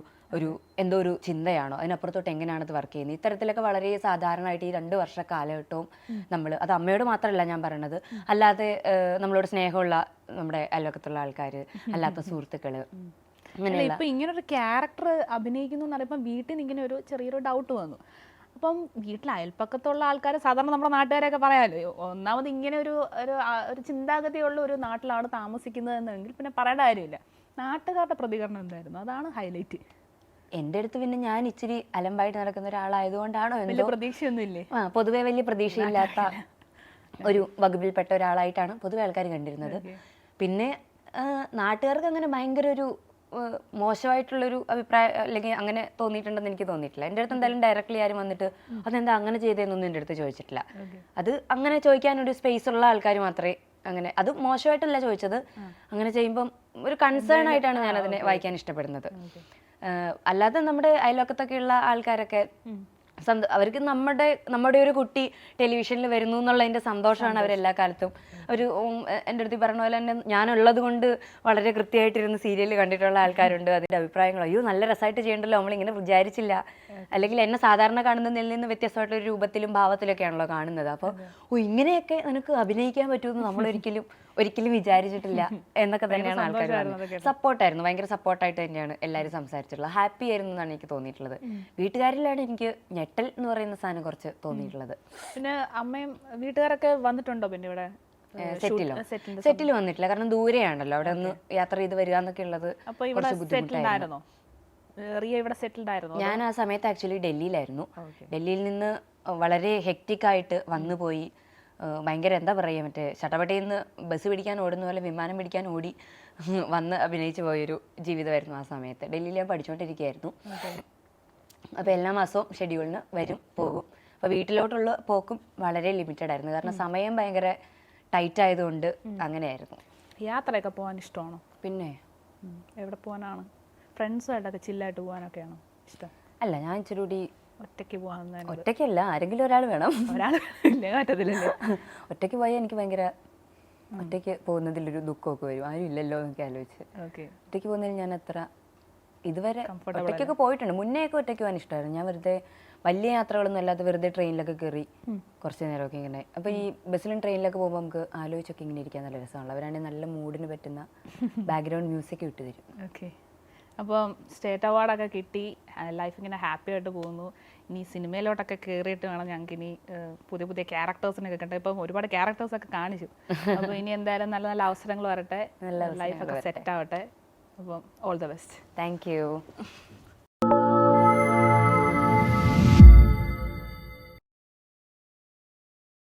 എന്തോ ഒരു ചിന്തയാണോ, അതിനപ്പുറത്തോട്ട് എങ്ങനെയാണ് അത് വർക്ക് ചെയ്യുന്നത്, ഇത്തരത്തിലൊക്കെ വളരെ സാധാരണമായിട്ട് ഈ 2 വർഷ കാലഘട്ടവും നമ്മൾ, അത് അമ്മയോട് മാത്രമല്ല ഞാൻ പറയണത്, അല്ലാതെ നമ്മളോട് സ്നേഹമുള്ള നമ്മുടെ അയൽവക്കത്തുള്ള ആൾക്കാർ, അല്ലാത്ത സുഹൃത്തുക്കള്, ഇപ്പൊ ഇങ്ങനൊരു ക്യാരക്ടർ അഭിനയിക്കുന്നു എന്ന് പറയുമ്പോൾ വീട്ടിൽ നിന്ന് ഇങ്ങനെ ഒരു ചെറിയൊരു ഡൗട്ട് വന്നു. അപ്പം വീട്ടിൽ അയൽപ്പക്കത്തുള്ള ആൾക്കാർ, സാധാരണ നമ്മുടെ നാട്ടുകാരെയൊക്കെ പറയാമല്ലോ, ഒന്നാമത് ഇങ്ങനെ ഒരു ചിന്താഗതിയുള്ള ഒരു നാട്ടിലാണ് താമസിക്കുന്നത് എന്നെങ്കിൽ പിന്നെ പറയേണ്ട കാര്യമില്ല. നാട്ടുകാരുടെ പ്രതികരണം എന്തായിരുന്നു? അതാണ് ഹൈലൈറ്റ്. എൻ്റെ അടുത്ത് പിന്നെ ഞാൻ ഇച്ചിരി അലമ്പായിട്ട് നടക്കുന്ന ഒരാളായതുകൊണ്ടാണോ എന്തോ പ്രതീക്ഷയൊന്നും ഇല്ലേ? പൊതുവെ വലിയ പ്രതീക്ഷയില്ലാത്ത ഒരു വകുപ്പിൽപ്പെട്ട ഒരാളായിട്ടാണ് പൊതുവെ ആൾക്കാർ കണ്ടിരുന്നത്. പിന്നെ നാട്ടുകാർക്ക് അങ്ങനെ ഭയങ്കര ഒരു മോശമായിട്ടുള്ളൊരു അഭിപ്രായം അല്ലെങ്കിൽ അങ്ങനെ തോന്നിയിട്ടുണ്ടെന്ന് എനിക്ക് തോന്നിയിട്ടില്ല. എൻ്റെ അടുത്ത് എന്തായാലും ഡയറക്റ്റ്ലി ആരും വന്നിട്ട് അതെന്താ അങ്ങനെ ചെയ്തതെന്നൊന്നും എൻ്റെ അടുത്ത് ചോദിച്ചിട്ടില്ല. അത് അങ്ങനെ ചോദിക്കാനൊരു സ്പേസ് ഉള്ള ആൾക്കാർ മാത്രമേ അങ്ങനെ, അത് മോശമായിട്ടല്ല ചോദിച്ചത്, അങ്ങനെ ചെയ്യുമ്പം ഒരു കൺസേൺ ആയിട്ടാണ് ഞാൻ അതിനെ വായിക്കാൻ ഇഷ്ടപ്പെടുന്നത്. അല്ലാതെ നമ്മുടെ അയൽവക്കത്തൊക്കെയുള്ള ആൾക്കാരൊക്കെ അവർക്ക് നമ്മുടെ ഒരു കുട്ടി ടെലിവിഷനിൽ വരുന്നു എന്നുള്ളതിൻ്റെ സന്തോഷമാണ് അവരെല്ലാ കാലത്തും. എൻ്റെ അടുത്ത് പറഞ്ഞ പോലെ തന്നെ ഞാനുള്ളത് കൊണ്ട് വളരെ കൃത്യമായിട്ടിരുന്ന് സീരിയൽ കണ്ടിട്ടുള്ള ആൾക്കാരുണ്ട്. അതിൻ്റെ അഭിപ്രായങ്ങൾ, അയ്യോ നല്ല രസമായിട്ട് ചെയ്യണ്ടല്ലോ, നമ്മളിങ്ങനെ വിചാരിച്ചില്ല, അല്ലെങ്കിൽ എന്നെ സാധാരണ കാണുന്നതിൽ നിന്ന് വ്യത്യസ്തമായിട്ടൊരു രൂപത്തിലും ഭാവത്തിലൊക്കെയാണല്ലോ കാണുന്നത്. അപ്പോൾ ഇങ്ങനെയൊക്കെ നിനക്ക് അഭിനയിക്കാൻ പറ്റുമെന്ന് നമ്മളൊരിക്കലും വിചാരിച്ചിട്ടില്ല എന്നൊക്കെ തന്നെയാണ് ആൾക്കാർ പറഞ്ഞത്. സപ്പോർട്ടായിരുന്നു, ഭയങ്കര സപ്പോർട്ടായിട്ട് തന്നെയാണ് എല്ലാവരും സംസാരിച്ചിട്ടുള്ളത്. ഹാപ്പി ആയിരുന്നു എന്നാണ് എനിക്ക് തോന്നിയിട്ടുള്ളത്. വീട്ടുകാരിലാണ് എനിക്ക് ഞെട്ടൽ എന്ന് പറയുന്ന സാധനം കുറച്ച് തോന്നിയിട്ടുള്ളത്. പിന്നെ അമ്മയും വീട്ടുകാരൊക്കെ വന്നിട്ടുണ്ടോ പിന്നെ ഇവിടെ? സെറ്റിൽ വന്നിട്ടില്ല, കാരണം ദൂരെയാണല്ലോ, അവിടെ ഒന്ന് യാത്ര ചെയ്ത് വരിക എന്നൊക്കെ ഉള്ളത് കുറച്ച് ബുദ്ധിമുട്ടായിരുന്നു. ഞാൻ ആ സമയത്ത് ആക്ച്വലി ഡൽഹിയിലായിരുന്നു. ഡൽഹിയിൽ നിന്ന് വളരെ ഹെക്റ്റിക് ആയിട്ട് വന്നു പോയി, ഭയങ്കര എന്താ പറയുക, മറ്റേ ചട്ടപട്ടയിൽ നിന്ന് ബസ് പിടിക്കാൻ ഓടുന്ന പോലെ വിമാനം പിടിക്കാൻ ഓടി വന്ന് അഭിനയിച്ചു പോയൊരു ജീവിതമായിരുന്നു ആ സമയത്ത്. ഡൽഹിയിൽ ഞാൻ പഠിച്ചുകൊണ്ടിരിക്കുകയായിരുന്നു. അപ്പോൾ എല്ലാ മാസവും ഷെഡ്യൂളിന് വരും പോകും. അപ്പോൾ വീട്ടിലോട്ടുള്ള പോക്കും വളരെ ലിമിറ്റഡ് ആയിരുന്നു, കാരണം സമയം ഭയങ്കര ടൈറ്റ് ആയതുകൊണ്ട് അങ്ങനെയായിരുന്നു. യാത്രയൊക്കെ പോകാൻ ഇഷ്ടമാണോ? പിന്നെ എവിടെ പോകാനാണ്? ഫ്രണ്ട്സുമായിട്ടൊക്കെ ചില്ലായിട്ട് പോകാനൊക്കെയാണോ ഇഷ്ടം? അല്ല, ഞാൻ ഇച്ചിരി കൂടി ഒറ്റയ്ക്ക് പോകാൻ. ഒറ്റയ്ക്കല്ല, ആരെങ്കിലും ഒരാൾ വേണം. ഒറ്റയ്ക്ക് പോയാൽ എനിക്ക് ഭയങ്കര, ഒറ്റയ്ക്ക് പോകുന്നതിലൊരു ദുഃഖമൊക്കെ വരും, ആരും ഇല്ലല്ലോ എന്നൊക്കെ ആലോചിച്ച്. ഒറ്റയ്ക്ക് പോകുന്നതിൽ ഞാൻ അത്ര ഇതുവരെ ഒറ്റയ്ക്കൊക്കെ പോയിട്ടുണ്ട്. മുന്നേയൊക്കെ ഒറ്റയ്ക്ക് പോകാൻ ഇഷ്ടമായിരുന്നു. ഞാൻ വെറുതെ വലിയ യാത്രകളൊന്നും അല്ലാതെ വെറുതെ ട്രെയിനിലൊക്കെ കയറി കുറച്ച് നേരമൊക്കെ ഇങ്ങനെ. അപ്പോൾ ഈ ബസ്സിലും ട്രെയിനിലൊക്കെ പോകുമ്പോൾ നമുക്ക് ആലോചിച്ചൊക്കെ ഇങ്ങനെ ഇരിക്കാൻ നല്ല രസമാണല്ലോ. അവരാണെങ്കിൽ നല്ല മൂഡിന് പറ്റുന്ന ബാക്ക്ഗ്രൗണ്ട് മ്യൂസിക് ഇട്ട് തരും. ഓക്കെ. അപ്പം സ്റ്റേറ്റ് അവാർഡൊക്കെ കിട്ടി, ലൈഫ് ഇങ്ങനെ ഹാപ്പി ആയിട്ട് പോകുന്നു. ഇനി സിനിമയിലോട്ടൊക്കെ കയറിയിട്ട് വേണം ഞങ്ങൾക്ക് ഇനി പുതിയ പുതിയ ക്യാരക്ടേഴ്സിനൊക്കെ കണ്ടത്. ഇപ്പം ഒരുപാട് ക്യാരക്ടേഴ്സൊക്കെ കാണിച്ചു. അപ്പോൾ ഇനി എന്തായാലും നല്ല നല്ല അവസരങ്ങൾ വരട്ടെ, ലൈഫൊക്കെ സെറ്റ് ആവട്ടെ. അപ്പം all the best. Thank you.